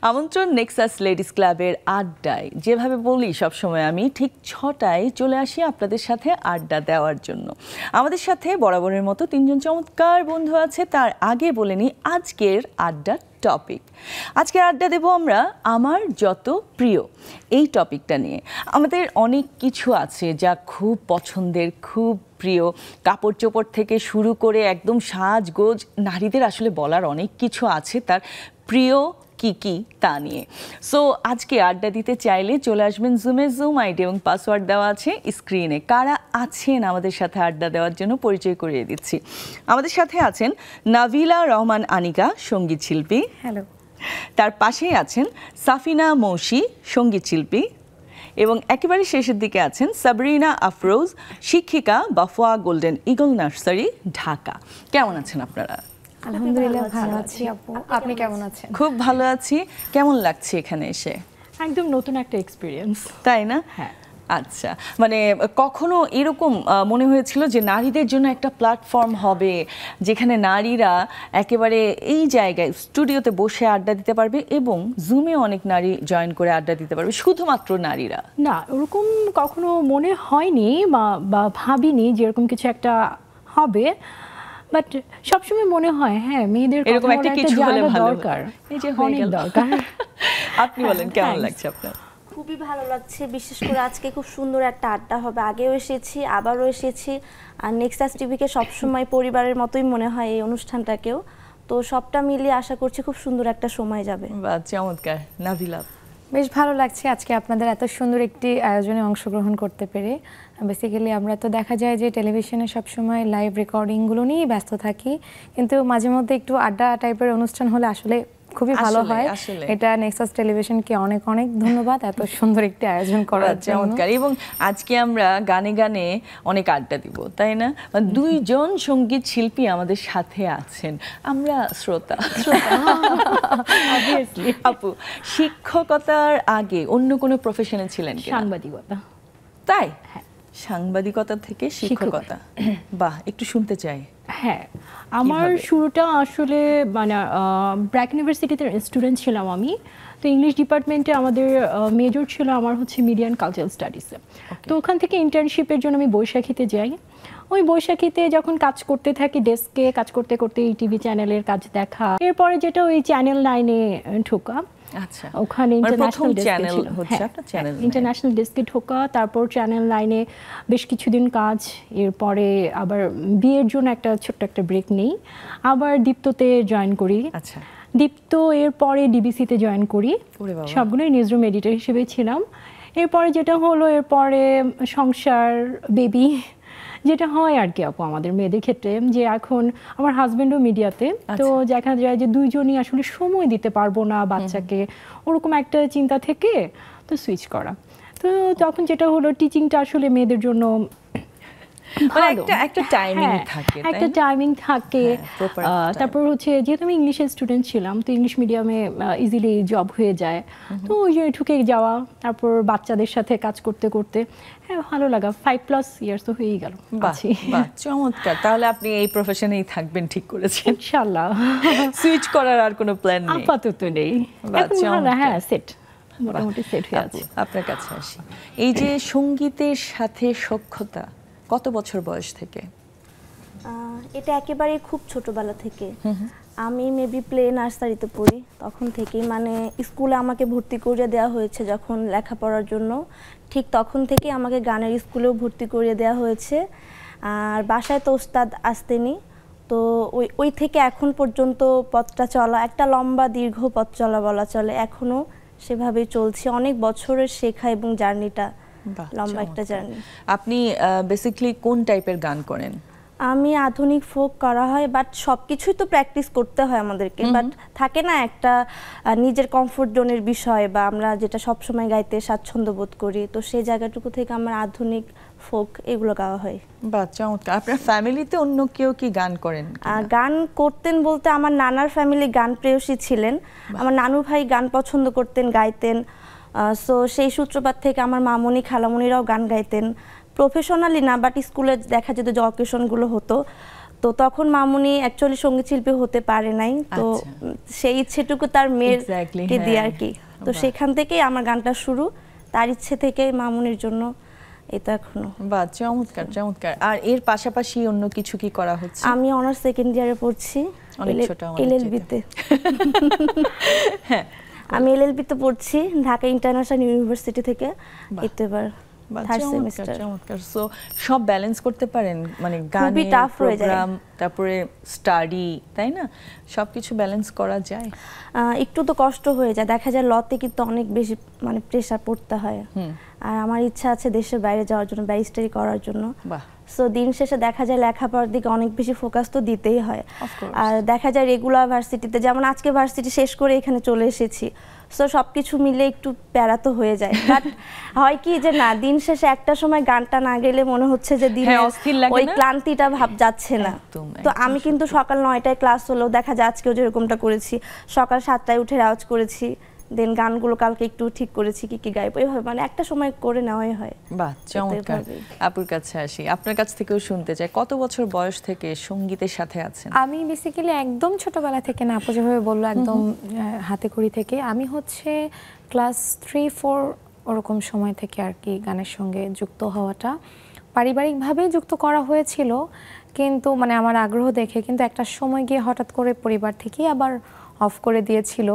আমন্ত্রণ Nexus ladies ক্লাবের আড্ডায়। যেভাবে বলি সবসময় আমি ঠিক 6টায় চলে আসি আপনাদের সাথে আড্ডা দেওয়ার জন্য। আমাদের সাথে বরাবরের মতো 3জন চমৎকার বন্ধু আছে। তার আগে বলে নিই আজকের আড্ডার টপিক। আজকের আড্ডা দেব আমরা আমার যত প্রিয় এই টপিকটা নিয়ে। আমাদের অনেক কিছু আছে যা খুব পছন্দের, খুব প্রিয়। কাপড় চোপড় থেকে শুরু করে একদম সাজগোজ, নারীদের আসলে বলার অনেক কিছু আছে তার প্রিয় কি কি তা নিয়ে। সো আজকে আড্ডা দিতে চাইলে চলে আসবেন জুমে। জুম আইডি এবং পাসওয়ার্ড দেওয়া আছে স্ক্রিনে। কারা আছেন আমাদের সাথে আড্ডা দেওয়ার জন্য পরিচয় করিয়ে দিচ্ছি। আমাদের সাথে আছেন নাভিলা রহমান আনিকা, সঙ্গীত শিল্পী। হ্যালো। তার পাশেই আছেন সাফিনা মৌসি, সঙ্গীত শিল্পী। এবং একেবারে শেষের দিকে আছেন সাবরিনা আফরোজ, শিক্ষিকা, বাফোয়া গোল্ডেন ইগল নার্সারি, ঢাকা। কেমন আছেন আপনারা? আলহামদুলিল্লাহ ভালো আছি আপু, আপনি কেমন আছেন? খুব ভালো আছি। কেমন লাগছে এখানে এসে? একদম নতুন একটা এক্সপিরিয়েন্স, তাই না? হ্যাঁ। আচ্ছা, মানে কখনো এরকম মনে হয়েছিল যে নারীদের জন্য একটা প্ল্যাটফর্ম হবে যেখানে নারীরা একেবারে এই জায়গায় স্টুডিওতে বসে আড্ডা দিতে পারবে এবং জুমে অনেক নারী জয়েন করে আড্ডা দিতে পারবে, শুধুমাত্র নারীরা? না, ওরকম কখনো মনে হয়নি বা ভাবিনি যে এরকম কিছু একটা হবে। বাট সবসময় মনে হয় হ্যাঁ, মেয়েদের এরকম একটা কিছু হলে ভালো দরকার, এই যে অনেক দরকার। আপনি বলেন কেমন লাগছে আপনার? খুবই ভালো লাগছে, বিশেষ করে আজকে খুব সুন্দর একটা আড্ডা হবে। আগেও এসেছি, আবারও এসেছি। আর নেক্সাস টিভিকে সবসময় পরিবারের মতোই মনে হয় এই অনুষ্ঠানটাকেও। তো সবটা মিলিয়ে আশা করছি খুব সুন্দর একটা সময় যাবে। বাহ, চমৎকার। নাভিলা? বেশ ভালো লাগছে আজকে আপনাদের এত সুন্দর একটি আয়োজনে অংশগ্রহণ করতে পেরে। বেসিক্যালি আমরা তো দেখা যায় যে টেলিভিশনে সবসময় লাইভ রেকর্ডিংগুলো নিয়েই ব্যস্ত থাকি, কিন্তু মাঝে মধ্যে একটু আড্ডা টাইপের অনুষ্ঠান হলে আসলে খুবই ভালো হয়। এটা নেক্সাস টেলিভিশনকে অনেক অনেক ধন্যবাদ এত সুন্দর একটি আয়োজন করার জন্য। এবং আজকে আমরা গানে গানে অনেক আড্ডা দিব, তাই না? 2জন সঙ্গীত শিল্পী আমাদের সাথে আছেন, আমরা শ্রোতা। আপু, শিক্ষকতার আগে অন্য কোনো প্রফেশনে ছিলেন কিনা? সাংবাদিকতা। তাই? হ্যাঁ, সাংবাদিকতা থেকে শিক্ষকতা। বাহ, একটু শুনতে চাই। হ্যাঁ, আমার শুরুটা আসলে মানে ব্র্যাক ইউনিভার্সিটিতে স্টুডেন্ট ছিলাম আমি। তো ইংলিশ ডিপার্টমেন্টে আমাদের মেজর ছিল আমার হচ্ছে মিডিয়া অ্যান্ড কালচারাল স্টাডিজে। তো ওখান থেকে ইন্টার্নশিপের জন্য আমি বৈশাখীতে যাই। ওই বৈশাখীতে যখন কাজ করতে থাকি, ডেস্কে কাজ করতে করতে এই টিভি চ্যানেলের কাজ দেখা, এরপরে যেটা ওই চ্যানেল 9-এ ঢোকা। আচ্ছা, ওখানে ইন্টারন্যাশনাল চ্যানেল হচ্ছে আপনার চ্যানেল, ইন্টারন্যাশনাল ডেস্কে ঢোকা, তারপর চ্যানেল 9-এ বেশ কিছুদিন কাজ। এরপরে আবার বিয়ের জন্য একটা ছোট্ট একটা ব্রেক নেই, আবার দীপ্ততে জয়েন করি। আচ্ছা, দীপ্ত এরপরে ডিবিসিতে জয়েন করি। সবগুলোই নিউজরুম এডিটর হিসেবে ছিলাম। এরপরে যেটা হলো, এরপরে সংসার, বেবি, যেটা হয় আর কি আপু আমাদের মেয়েদের ক্ষেত্রে, যে এখন আমার হাজবেন্ডও মিডিয়াতে। তো দেখা যায় যে দুইজনই আসলে সময় দিতে পারবো না বাচ্চাকে, ওরকম একটা চিন্তা থেকে তো সুইচ করা। তো তখন যেটা হলো, টিচিংটা আসলে মেয়েদের জন্য একটা টাইমিং থাকে। তারপর হচ্ছে যেহেতু আমি ইংলিশের স্টুডেন্ট ছিলাম, তো ইংলিশ মিডিয়ামে ইজিলি জব হয়ে যায়। তো ওই যে ঢুকে যাওয়া, তারপর বাচ্চাদের সাথে কাজ করতে করতে হ্যাঁ ভালো লাগা। 5+ ইয়ার্স তো হয়েই গেল। চমৎকার। তাহলে আপনি এই প্রফেশনেই থাকবেন ঠিক করেছেন ইনশাআল্লাহ। সুইচ করার আর কোনো প্ল্যান নেই? আপাতত নেই। হ্যাঁ, সেট, মোটামুটি সেট হয়ে আছে। আপনার কাছে আসি, এই যে সঙ্গীতের সাথে সখ্যতা কত বছর বয়স থেকে? এটা একেবারে খুব ছোটবেলা থেকে। আমি মেবি প্লে নার্সারিতে পড়ি তখন থেকেই, মানে স্কুলে আমাকে ভর্তি করিয়ে দেওয়া হয়েছে যখন লেখাপড়ার জন্য, ঠিক তখন থেকেই আমাকে গানের স্কুলেও ভর্তি করিয়ে দেওয়া হয়েছে। আর বাসায় তো ওস্তাদ আসতেনি, তো ওই থেকে এখন পর্যন্ত পথটা চলা, একটা লম্বা দীর্ঘ পথ চলা বলা চলে। এখনও সেভাবেই চলছে, অনেক বছরের শেখা এবং জার্নিটা লম্বা একটা জার্নি। আপনি বেসিক্যালি কোন টাইপের গান করেন? আমি আধুনিক ফোক করা হয়, বাট সব কিছুই তো প্র্যাকটিস করতে হয় আমাদেরকে। বাট থাকে না একটা নিজের কমফোর্ট জোনের বিষয়, বা আমরা যেটা সবসময় গাইতে স্বাচ্ছন্দ্য বোধ করি, তো সেই জায়গাটুকু থেকে আমার আধুনিক ফোক এগুলো গাওয়া হয়। বাহ, চমৎকার। আপনার ফ্যামিলিতে অন্য কেউ কি গান করেন? গান করতেন বলতে আমার নানার ফ্যামিলি গান প্রেয়সী ছিলেন। আমার নানু ভাই গান পছন্দ করতেন, গাইতেন। সো সেই সূত্রপাত থেকে আমার মামুনি খালামুনিরাও গান গাইতেন। প্রফেশনালি না, বাট স্কুলে দেখা যেত যে অকেশনগুলো হতো, তো তখন মামুনি অ্যাকচুয়ালি সঙ্গীত শিল্পী হতে পারে নাই, তো সেই ইচ্ছেটুকু তার মেয়ের কে দিয়ে আর কি। তো সেখান থেকেই আমার গানটা শুরু, তার ইচ্ছে থেকে মামুনির জন্য এটা এখনো। বাহ, চমৎকার চমৎকার। আর এর পাশাপাশি অন্য কিছু কি করা হচ্ছে? আমি অনার্স সেকেন্ড ইয়ারে পড়ছি এলএলবি-তে। হ্যাঁ, আমি এলএলবি-তে পড়ছি ঢাকা ইন্টারন্যাশনাল ইউনিভার্সিটি থেকে। এবার থার্ড সেমিস্টার। চমৎকার। সো সব ব্যালেন্স করতে পারেন, মানে গান, প্রোগ্রাম, তারপরে স্টাডি, তাই না? সবকিছু ব্যালেন্স করা যায়? একটু তো কষ্ট হয়ে যায়, দেখা যায় লতে কিন্তু অনেক বেশি মানে প্রেসার পড়তে হয়। আর আমার ইচ্ছা আছে দেশের বাইরে যাওয়ার জন্য, ব্যারিস্টারি করার জন্য। সো দিন শেষে দেখা যায় লেখাপড়ার দিকে অনেক বেশি ফোকাস তো দিতেই হয়। আর দেখা যায় রেগুলার ভার্সিটিতে, যেমন আজকে ভার্সিটি শেষ করে এখানে চলে এসেছি, সো সবকিছু মিলে একটু প্যারা তো হয়ে যায়। বাট হয় কি যে না, দিন শেষে একটা সময় গানটা না গেলে মনে হচ্ছে যে দিনে ওই ক্লান্তিটা ভাব যাচ্ছে না। তো আমি কিন্তু সকাল 9টায় ক্লাস হলেও দেখা যায় আজকেও যেরকমটা করেছি, সকাল 7টায় উঠে রাউজ করেছি, দেন গানগুলো কালকে একটু ঠিক করেছি কি কি গাইবো, এইভাবে মানে একটা সময় করে নেওয়াই হয়। বাহ, চমৎকার। আপুর কাছে আসি, আপনার কাছ থেকেও শুনতে চাই, কত বছর বয়স থেকে সঙ্গীতের সাথে আছেন? আমি বেসিক্যালি একদম ছোটবেলা থেকে না, আপু যেভাবে বললো একদম হাতে খড়ি থেকে। আমি হচ্ছে ক্লাস 3-4 ওরকম সময় থেকে আর কি গানের সঙ্গে যুক্ত হওয়াটা পারিবারিকভাবেই যুক্ত করা হয়েছিল, কিন্তু মানে আমার আগ্রহ দেখে। কিন্তু একটা সময় গিয়ে হঠাৎ করে পরিবার থেকেই আবার অফ করে দিয়েছিল।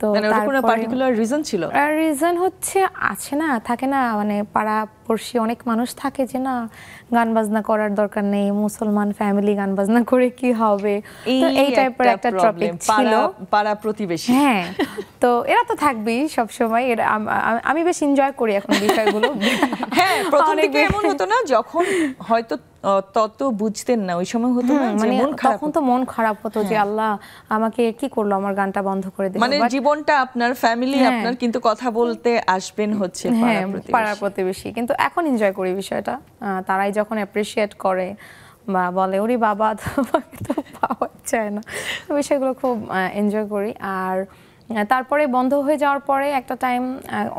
তো কোনো পার্টিকুলার রিজন ছিল? রিজন হচ্ছে আছে না, থাকে না, মানে পাড়া পড়শি অনেক মানুষ থাকে যে না গান বাজনা করার দরকার নেই, মুসলমান ফ্যামিলি গান বাজনা করে কি হবে, তো এই টাইপের একটা টপিক ছিল। পাড়া প্রতিবেশী, হ্যাঁ, তো এরা তো থাকবেই সব সময়। আমি বেশ এনজয় করি এখন বিষয়গুলো। হ্যাঁ, প্রথম দিকে এমন হতো না, যখন হয়তো তত বুঝতেন না ওই সময় হতো না, মানে তখন তো মন খারাপ হতো যে আল্লাহ আমাকে কি করলো, আমার গানটা বন্ধ করে দিল। মানে জীবনটা আপনার, ফ্যামিলি আপনার, কিন্তু কথা বলতে আসবেন হচ্ছে পাড়া প্রতিবেশী। কিন্তু এখন এনজয় করি বিষয়টা, তারাই যখন অ্যাপ্রিশিয়েট করে বা বলে ওরে বাবা তোমাকে তো পাওয়া যায় না, বিষয়গুলো খুব এনজয় করি। আর তারপরে বন্ধ হয়ে যাওয়ার পরে একটা টাইম,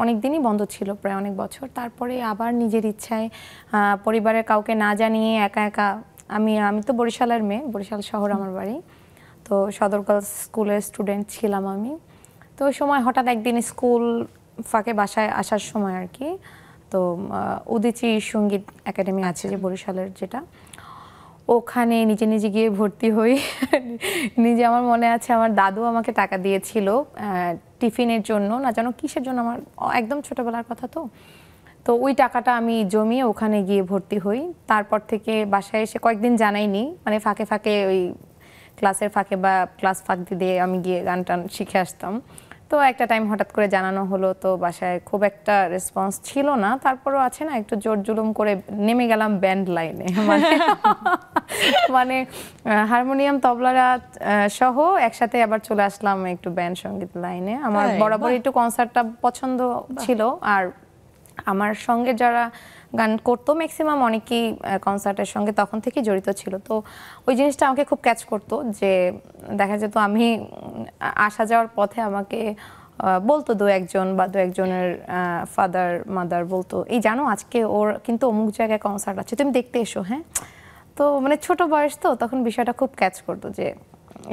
অনেক দিনই বন্ধ ছিল, প্রায় অনেক বছর। তারপরে আবার নিজের ইচ্ছায় পরিবারের কাউকে না জানিয়ে একা একা, আমি তো বরিশালের মেয়ে, বরিশাল শহর আমার বাড়ি, তো সদর গার্লস স্কুলের স্টুডেন্ট ছিলাম আমি। তো ওই সময় হঠাৎ একদিন স্কুল ফাঁকে বাসায় আসার সময় আর কি, তো উদীচী সঙ্গীত একাডেমি আছে যে বরিশালের, যেটা ওখানে নিজে নিজে গিয়ে ভর্তি হই। নিজে আমার মনে আছে আমার দাদু আমাকে টাকা দিয়েছিল টিফিনের জন্য, না জানো কিসের জন্য, আমার একদম ছোটবেলার কথা। তো ওই টাকাটা আমি জমিয়ে ওখানে গিয়ে ভর্তি হই। তারপর থেকে বাসায় এসে কয়েকদিন জানাইনি, মানে ফাঁকে ফাঁকে ওই ক্লাসের ফাঁকে বা ক্লাস ফাঁক দিয়ে আমি গিয়ে গান টান শিখে আসতাম। তো একটা টাইম হঠাৎ করে জানানো হলো, তো বাসায় খুব একটা রেসপন্স ছিল না। তারপরও আছে না, একটু জোর জুলুম করে নেমে গেলাম ব্যান্ড লাইনে, মানে হারমোনিয়াম তবলারা সহ একসাথে আবার চলে আসলাম একটু ব্যান্ড সঙ্গীত লাইনে। আমার বরাবর একটু কনসার্টটা পছন্দ ছিল, আর আমার সঙ্গে যারা গান করতো ম্যাক্সিমাম অনেকেই কনসার্টের সঙ্গে তখন থেকে জড়িত ছিল। তো ওই জিনিসটা আমাকে খুব ক্যাচ করতো, যে দেখা যেত আমি আসা যাওয়ার পথে আমাকে বলতো দু একজনের ফাদার মাদার বলতো, এই জানো আজকে ওর কিন্তু অমুক জায়গায় কনসার্ট আছে, তুমি দেখতে এসো। হ্যাঁ, তো মানে ছোট বয়স তো, তখন বিষয়টা খুব ক্যাচ করতো যে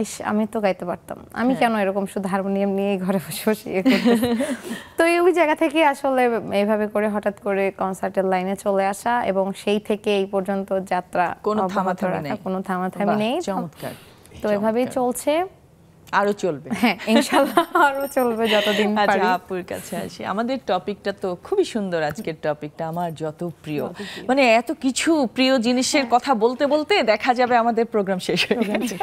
ইস আমি তো গাইতে পারতাম, আমি কেন এরকম শুধু হারমোনিয়াম নিয়ে ঘরে বসে বসে তো ওই জায়গা থেকে আসলে এইভাবে করে হঠাৎ করে কনসার্টের লাইনে চলে আসা, এবং সেই থেকে এই পর্যন্ত যাত্রা কোনো থামাথামি নেই। তো এভাবেই চলছে, আরো চলবে। হ্যাঁ ইনশাআল্লাহ আরো চলবে যতদিন পারি। আচ্ছা, আপুর কাছে আসি। আমাদের টপিকটা তো খুবই সুন্দর, আজকের টপিকটা আমার যত প্রিয়, মানে এত কিছু প্রিয় জিনিসের কথা বলতে বলতে দেখা যাবে আমাদের প্রোগ্রাম শেষ হয়ে গেছে,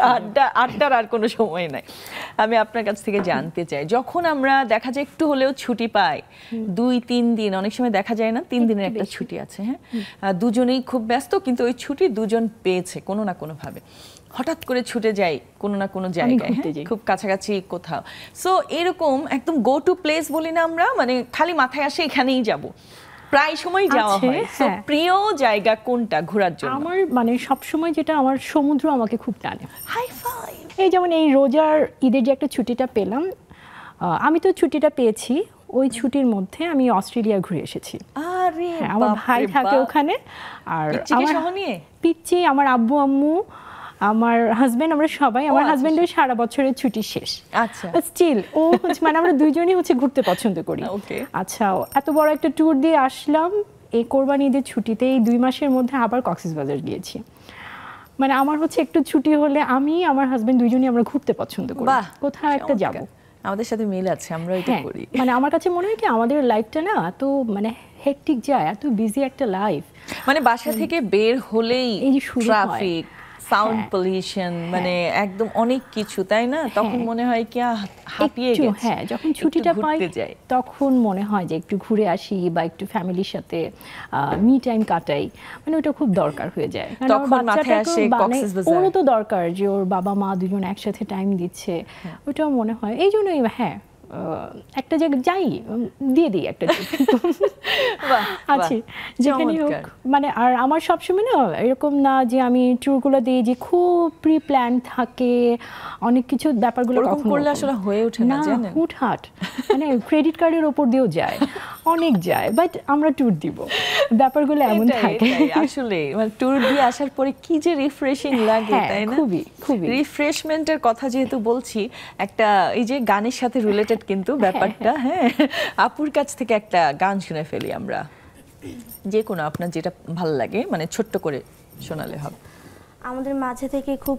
আড্ডার আর কোনো সময় নাই। আমি আপনার কাছ থেকে জানতে চাই, যখন আমরা দেখা যায় একটু হলেও ছুটি পাই, 2-3 দিন, অনেক সময় দেখা যায় না 3 দিনের একটা ছুটি আছে, হ্যাঁ, দুজনেই খুব ব্যস্ত, কিন্তু ওই ছুটি দুজন পেয়েছে কোনো না কোনো ভাবে, হঠাৎ করে ছুটে যাই কোনো না কোনো জায়গায়, খুব কাছাকাছি কোথাও। সো এরকম একদম গো টু প্লেস বলি না আমরা, মানে খালি মাথায় আসে এখানেই যাব, প্রায় সময় যাওয়া হয়। সো প্রিয় জায়গা কোনটা ঘোরার জন্য? আমার মানে সব সময় যেটা, আমার সমুদ্র আমাকে খুব টানে। Hi fi. এই যেমন এই রোজার ঈদের যে একটা ছুটিটা পেলাম, আমি তো ছুটিটা পেয়েছি, ওই ছুটির মধ্যে আমি অস্ট্রেলিয়া ঘুরে এসেছি। আরে আমার ভাই থাকে ওখানে, আর আমার পিচ্চি, আমার আব্বু আম্মু, আমার হাজবেন্ড, আমরা সবাই, আমার হাজবেন্ডের সারা বছরের ছুটি শেষ। আচ্ছা, স্টিল ও মানে আমরা দুইজনই ঘুরতে পছন্দ করি। আচ্ছা, এত বড় একটা ট্যুর দিয়ে আসলাম এই কোরবানি ঈদের ছুটিতে, এই 2 মাসের মধ্যে আবার কক্সবাজার গিয়েছি। মানে আমার একটু ছুটি হলে আমি আমার হাজবেন্ড দুইজনই আমরা ঘুরতে পছন্দ করি, কোথাও একটা যাব। আমাদের সাথে মিল আছে, আমরা এটা করি। মানে আমার কাছে মনে হয় কি আমাদের লাইফটা না এত মানে হেক্টিক যায়, এত বিজি একটা লাইফ, মানে বাসা থেকে বের হলেই এই যে ট্রাফিক, সাউন্ড পলিউশন, মানে একদম অনেক কিছু, তাই না? তখন মনে হয় কি হাঁপিয়ে গেছে। হ্যাঁ, যখন ছুটিটা পাই তখন মনে হয় যে একটু ঘুরে আসি বা একটু ফ্যামিলির সাথে মি টাইম কাটাই, মানে ওটা খুব দরকার হয়ে যায়। তখন মাথায় আসে কক্সবাজার, ওরও তো দরকার যে ওর বাবা মা দুজন একসাথে টাইম দিচ্ছে, ওটাও মনে হয়। এই জন্যই একটা জায়গায় যাই, দিয়ে দিই একটা আছে যেখানে হোক। মানে আর আমার সবসময় না এরকম না যে আমি ট্যুরগুলো দিই যে খুব প্রি প্ল্যান থাকে, অনেক কিছু ব্যাপারগুলো কখনো করলে আসলে হয়ে ওঠে না, জানেন, হুটহাট, মানে ক্রেডিট কার্ডের উপর দিয়েও যায়, অনেক যায়, বাট আমরা ট্যুর দিব, ব্যাপারগুলো এমন থাকে। আসলে মানে ট্যুর দিয়ে আসার পরে কি যে রিফ্রেশিং লাগে, তাই না? খুবই খুবই। রিফ্রেশমেন্টের কথা যেহেতু বলছি, একটা এই যে গানের সাথে রিলেটেড কিন্তু ব্যাপারটা, হ্যাঁ, আপুর কাছ থেকে একটা গান শুনে ফেলি আমরা, যে কোনো আপনার যেটা ভালো লাগে, মানে ছোট্ট করে শোনালে হবে। আমাদের মাঝে থেকে খুব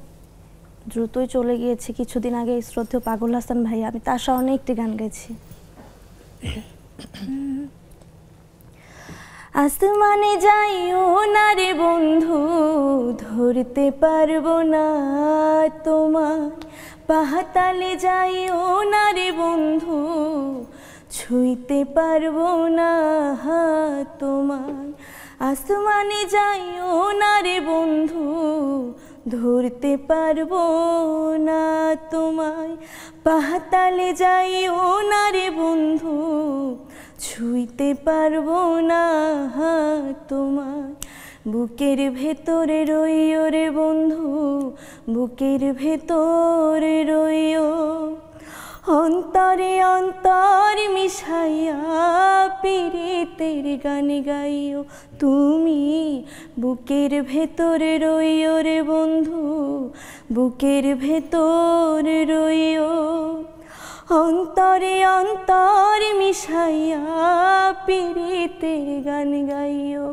দ্রুতই চলে গিয়েছে কিছুদিন আগে শ্রদ্ধেয় পাগল হাসান ভাই, আমি তার সামনে একটি গান গাইছি। আসমানে যাইও না রে বন্ধু, ধরতে পারবো না তোমার, পাহাতালে যাইও না রে বন্ধু, ছুঁইতে পারবো না তোমার। আসমানে যাইও না রে বন্ধু, ধরতে পারবো না তোমায়, পাহাতালে যাইও না রে বন্ধু, ছুঁইতে পারবো না তোমায়। বুকের ভেতরে রইও রে বন্ধু, বুকের ভেতরে রইও, অন্তরে অন্তর মিশাইয়া পীড়িতের গান গাইও তুমি, বুকের ভেতরে রইও রে বন্ধু, বুকের ভেতরে রইও, অন্তরে অন্তর মিশাইয়া পীড়িতের গান গাইও।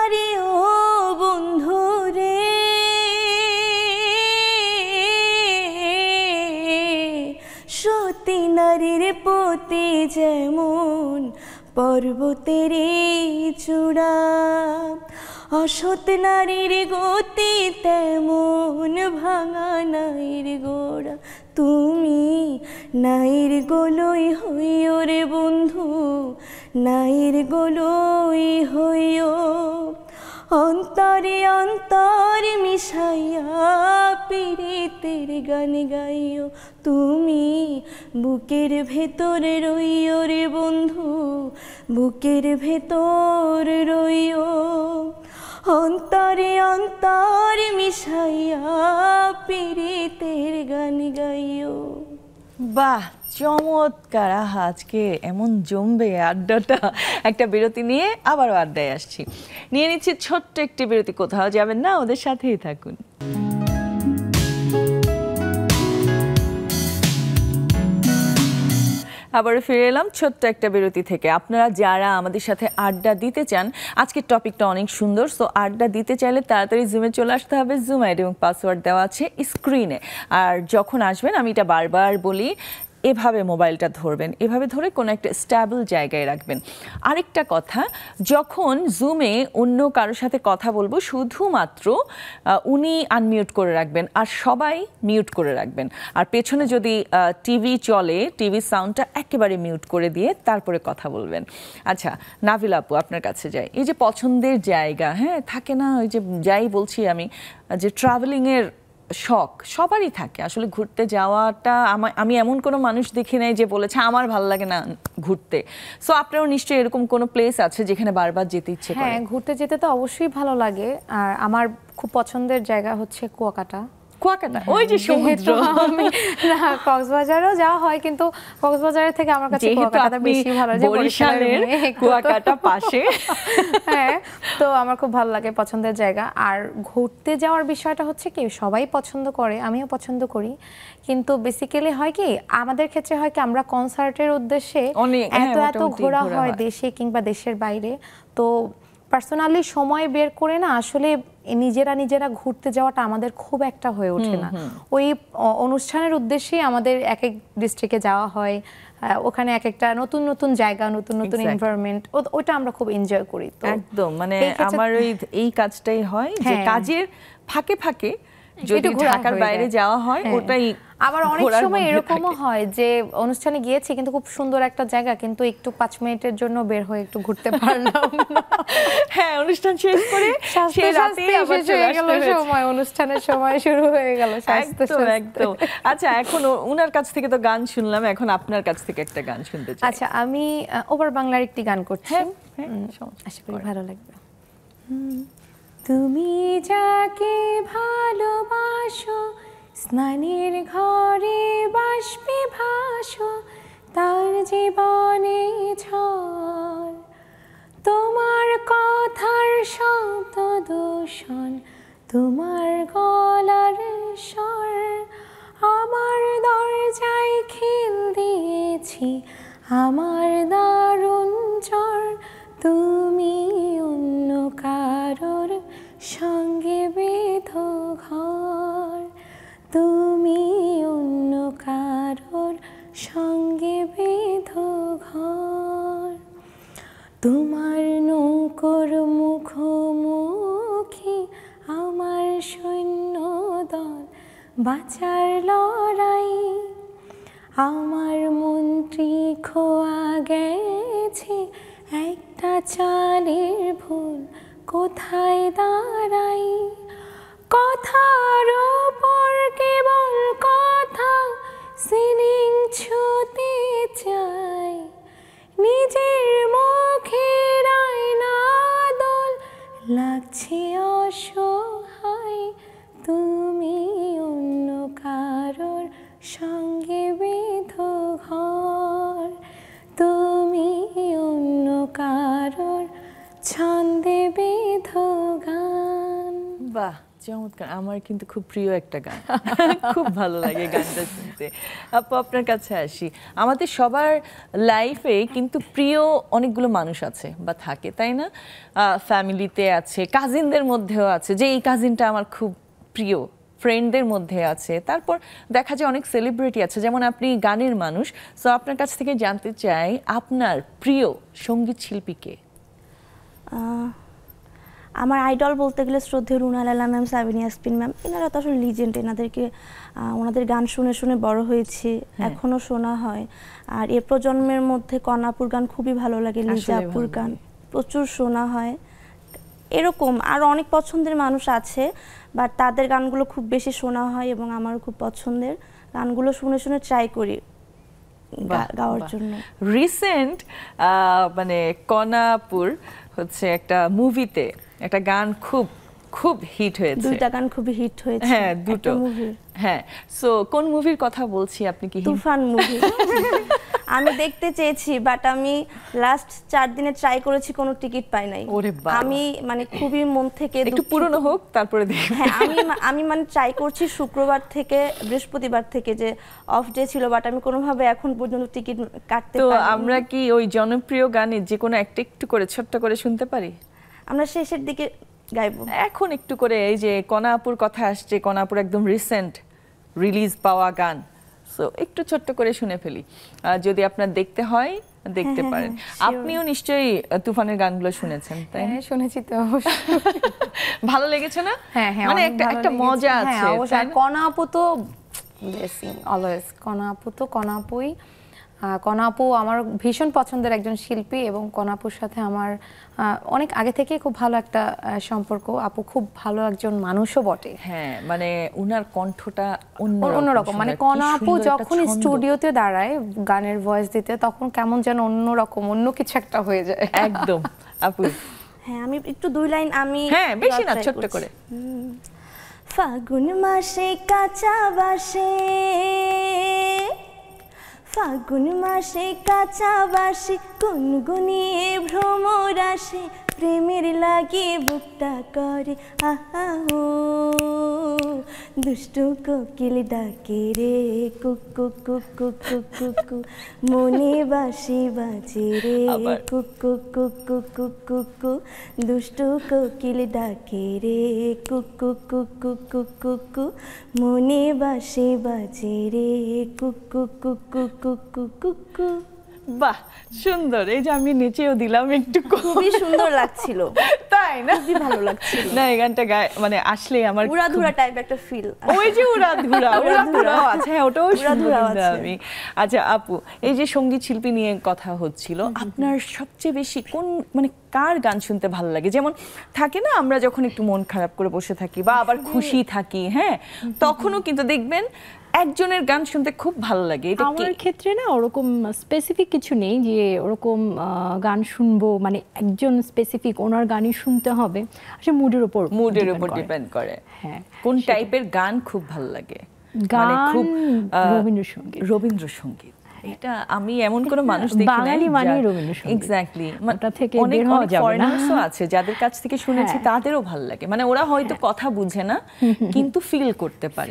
আরে ও বন্ধু রে, সতী নারীর পতি যেমন পর্বতের চূড়া, অসৎ নারীর গতি তেমন ভাঙা নাইর গোড়া, তুমি নাইর গোলই হইও রে বন্ধু, নাইর গোলই হইও, অন্তরে অন্তর মিশাইয়া পীড়িতের গান গাইও তুমি, বুকের ভেতরে রইও রে বন্ধু, বুকের ভেতরে রইও, অন্তরে অন্তর মিশাইয়া পীড়িতের গান গাইও। বাহ, চমৎকার! আজকে এমন জমবে আড্ডাটা। একটা বিরতি নিয়ে আবারও আড্ডায় আসছি, নিয়ে নিচ্ছি ছোট্ট একটি বিরতি, কোথাও যাবেন না, ওদের সাথেই থাকুন। আবারও ফিরে এলাম ছোট্ট একটা বিরতি থেকে। আপনারা যারা আমাদের সাথে আড্ডা দিতে চান, আজকের টপিকটা অনেক সুন্দর, সো আড্ডা দিতে চাইলে তাড়াতাড়ি জুমে চলে আসতে হবে। জুম আইডি এবং পাসওয়ার্ড দেওয়া আছে স্ক্রিনে। আর যখন আসবেন, আমি এটা বারবার বলি, এভাবে মোবাইলটা ধরবেন, এভাবে ধরে কোনো একটা স্ট্যাবল জায়গায় রাখবেন। আরেকটা কথা, যখন জুমে অন্য কারোর সাথে কথা বলবো, শুধুমাত্র উনি আনমিউট করে রাখবেন আর সবাই মিউট করে রাখবেন। আর পেছনে যদি টিভি চলে, টিভি সাউন্ডটা একেবারে মিউট করে দিয়ে তারপরে কথা বলবেন। আচ্ছা নাভিল আপু, আপনার কাছে যাই। এই যে পছন্দের জায়গা, হ্যাঁ, থাকে না, ওই যে যাই বলছি আমি, যে ট্রাভেলিংয়ের শখ সবারই থাকে। আসলে ঘুরতে যাওয়াটা আমি এমন কোনো মানুষ দেখি নাই যে বলেছে আমার ভালো লাগে না ঘুরতে। সো আপনারও নিশ্চয়ই এরকম কোনো প্লেস আছে যেখানে বারবার যেতে ইচ্ছে করে? হ্যাঁ, ঘুরতে যেতে তো অবশ্যই ভালো লাগে। আর আমার খুব পছন্দের জায়গা হচ্ছে কুয়াকাটা। কুয়াকাটা ওই যে সমুদ্র। আমি না কক্সবাজারও যাওয়া হয়, কিন্তু কক্সবাজারের থেকে আমার কাছে কুয়াকাটাটা বেশি ভালো লাগে। বরিশালের কুয়াকাটা পাশে। হ্যাঁ, তো আমার খুব ভালো লাগে, পছন্দের জায়গা। আর ঘুরতে যাওয়ার বিষয়টা হচ্ছে কি, সবাই পছন্দ করে, আমিও পছন্দ করি, কিন্তু বেসিক্যালি হয় কি আমাদের ক্ষেত্রে হয় কি আমরা কনসার্টের উদ্দেশ্যে এত ঘোরা হয় দেশে কিংবা দেশের বাইরে, তো পার্সোনালি সময় বের করে না আসলে নিজেরা ঘুরতে যাওয়াটা আমাদের খুব একটা হয়ে ওঠে না। ওই অনুষ্ঠানের উদ্দেশ্যেই আমাদের এক এক ডিস্ট্রিক্টে যাওয়া হয়, ওখানে এক একটা নতুন নতুন জায়গা, নতুন নতুন এনভায়রনমেন্ট, ওটা আমরা খুব এনজয় করি। তো একদম মানে আমার এই কাজটাই হয় যে কাজের ফাঁকে ফাঁকে যদি ঢাকার বাইরে যাওয়া হয় ওটাই। আবার অনেক সময় এরকমও হয় যে অনুষ্ঠানে গিয়েছি কিন্তু খুব সুন্দর একটা জায়গা, কিন্তু একটু 5 মিনিটের জন্য বের হয়ে একটু ঘুরতে পারলাম। হ্যাঁ, অনুষ্ঠান শেষ করে সেই রাতেই আবার চলে আসতে হয়েছে, সময় অনুষ্ঠানের সময় শুরু হয়ে গেল। একদম। আচ্ছা, এখন ওনার কাছ থেকে তো গান শুনলাম, এখন আপনার কাছ থেকে একটা গান শুনতে চাই। আচ্ছা, আমি ওভার বাংলার একটি গান করছি, আশা করি ভালো লাগবে। তুমি যাকে ভালোবাসো, স্নানের ঘরে বাষ্পে ভাসো, তার জীবনে ঝড়, তোমার কথার শব্দ দূষণ, তোমার গলার স্বর, আমার দরজায় খিল দিয়েছি, আমার দারুণ জ্বর, তুমি অন্য কারোর সঙ্গে বেঁধো ঘর, তুমি অন্য কারোর সঙ্গে বেঁধো ঘর, তোমার নৌকোর মুখোমুখি আমার সৈন্য দল, বাঁচার লড়াই, আমার মন্ত্রী খোয়া গেছে, একটা চালের ভুল কোথায় দাঁড়াই, কথার ওপর কেবল কথা, সিলিং ছুঁতে চাই, নিজের মুখের আয়না দোল লাগছে অসহায়, তুমি অন্য কারোর সঙ্গে বেঁধো ঘর, তুমি অন্য কারোর ছন্দে বেঁধো গান। বাহ, চমৎকার। আমার কিন্তু খুব প্রিয় একটা গান, খুব ভালো লাগে গানটা শুনতে। আপু, আপনার কাছে আসি। আমাদের সবার লাইফে কিন্তু প্রিয় অনেকগুলো মানুষ আছে বা থাকে, তাই না? ফ্যামিলিতে আছে, কাজিনদের মধ্যেও আছে যে এই কাজিনটা আমার খুব প্রিয়, ফ্রেন্ডদের মধ্যে আছে, তারপর দেখা যায় অনেক সেলিব্রিটি আছে, যেমন আপনি গানের মানুষ। সো আপনার কাছ থেকে জানতে চাই আপনার প্রিয় সঙ্গীত শিল্পীকে। আমার আইডল বলতে গেলে শ্রদ্ধেয় রুনা লায়লা ম্যাম, সাবিনা ইয়াসমিন ম্যাম, এনারা তো আসলে লিজেন্ড। এনাদেরকে ওনাদের গান শুনে শুনে বড় হয়েছি, এখনো শোনা হয়। আর এ প্রজন্মের মধ্যে কনাপুর গান খুবই ভালো লাগে, লিজাপুর গান প্রচুর শোনা হয়। এরকম আরও অনেক পছন্দের মানুষ আছে, বাট তাদের গানগুলো খুব বেশি শোনা হয় এবং আমারও খুব পছন্দের। গানগুলো শুনে শুনে ট্রাই করি গাওয়ার জন্য। রিসেন্ট মানে কনাপুর হচ্ছে একটা মুভিতে একটা গান খুব খুব হিট হয়েছে, দুইটা গান খুব হিট হয়েছে। হ্যাঁ, দুটো মুভি। হ্যাঁ, সো কোন মুভির কথা বলছি আপনি কি? তুফান মুভি। আমি দেখতে চেয়েছি, বাট আমি লাস্ট 4 দিনে ট্রাই করেছি, কোনো টিকিট পাই নাই। আমি মানে খুবই মন থেকে, একটু পুরনো হোক তারপরে দেখি। হ্যাঁ, আমি মানে ট্রাই করছি শুক্রবার থেকে বৃহস্পতিবার থেকে, যে অফ ডে ছিল, বাট আমি কোনোভাবে এখন পর্যন্ত টিকিট কাটতে পারিনি। তো আমরা কি ওই জনপ্রিয় গানে যে কোনো একটা একটু করে ছোট্ট করে শুনতে পারি? আমরা শেষের দিকে গাইবো এখন একটু করে। এই যে কনাপুর কথা আসছে, কনাপুর একদম রিসেন্ট রিলিজ পাওয়া গান, সো একটু ছোট্ট করে শুনে ফেলি, যদি আপনার দেখতে হয় দেখতে পারেন। আপনিও নিশ্চয়ই তুফানের গানগুলো শুনেছেন, তাই না? শুনেছি তো। ভালো লেগেছে না? হ্যাঁ হ্যাঁ, মানে একটা মজা আছে। কনা আপু তো ব্লেসিং অলওয়েজ, কনা আপু তো কনা আপুই। কনা আপু আমার ভীষণ পছন্দের একজন শিল্পী, এবং কনা আপুর সাথে আমার অনেক আগে থেকে খুব ভালো একটা সম্পর্ক। আপু খুব ভালো একজন মানুষও বটে। হ্যাঁ, মানে উনার কণ্ঠটা অন্যরকম। মানে কনা আপু যখন স্টুডিওতে দাঁড়ায় গানের ভয়েস দিতে, তখন কেমন যেন অন্যরকম, অন্য কিছু একটা হয়ে যায়। একদম আপু। হ্যাঁ, আমি একটু 2 লাইন আমি, হ্যাঁ বেশি না, ছোট্ট করে। ফাগুন মাসে কাঁচা বাসে, ফাগুন মাসে কাঁচা বাসে, গুনগুনিয়ে ভ্রমর আসে, প্রেমের লাগে বুকটা করে আহা ও, দুষ্টু কোকিল ডাকে রে cook cook cook cook cook cook cook, মনে বাঁশি বাজে রে cook cook cook cook cook cook cook, দুষ্টু কোকিল ডাকে রে cook cook cook cook cook cook cook, মনে বাঁশি বাজে রে cook cook cook cook cook cook cook cook. বাহ, সুন্দর। এই যে আমি নেচেও দিলাম একটু, খুবই সুন্দর লাগছিল, তাই না? খুবই ভালো লাগছিল। না, এই গানটা মানে আসলে আমার উড়াধুরা টাইপ একটা ফিল। ওই যে উড়াধুরা, উড়াধুরাও আছে, হ্যাঁ ওটাও উড়াধুরাও শুনলাম আছে। আমি। আচ্ছা আপু, এই যে সঙ্গীত শিল্পী নিয়ে কথা হচ্ছিল, আপনার সবচেয়ে বেশি কোন মানে কার গান শুনতে ভালো লাগে? যেমন থাকে না, আমরা যখন একটু মন খারাপ করে বসে থাকি বা আবার খুশি থাকি, হ্যাঁ, তখনও কিন্তু দেখবেন একজনের গান শুনতে খুব ভালো লাগে। এটা আমার ক্ষেত্রে না ওরকম স্পেসিফিক কিছু নেই যে ওরকম গান শুনবো, মানে একজন স্পেসিফিক ওনার গানই শুনতে হবে, আসলে মুডের উপর ডিপেন্ড করে। হ্যাঁ, কোন টাইপের গান খুব ভালো লাগে? গান খুব রবীন্দ্রসঙ্গীত। এটা আমি এমন কোনো মানুষ দেখি নাই, বাঙালি মানে রবীন্দ্রসঙ্গীত। এক্স্যাক্টলি, ওটা থেকে অনেক বের হওয়া যাবে না। ফরেনার্সও আছে যাদের কাছ থেকে শুনেছি, তাদেরও ভালো লাগে। মানে ওরা হয়তো কথা বুঝে না কিন্তু ফিল করতে পারে।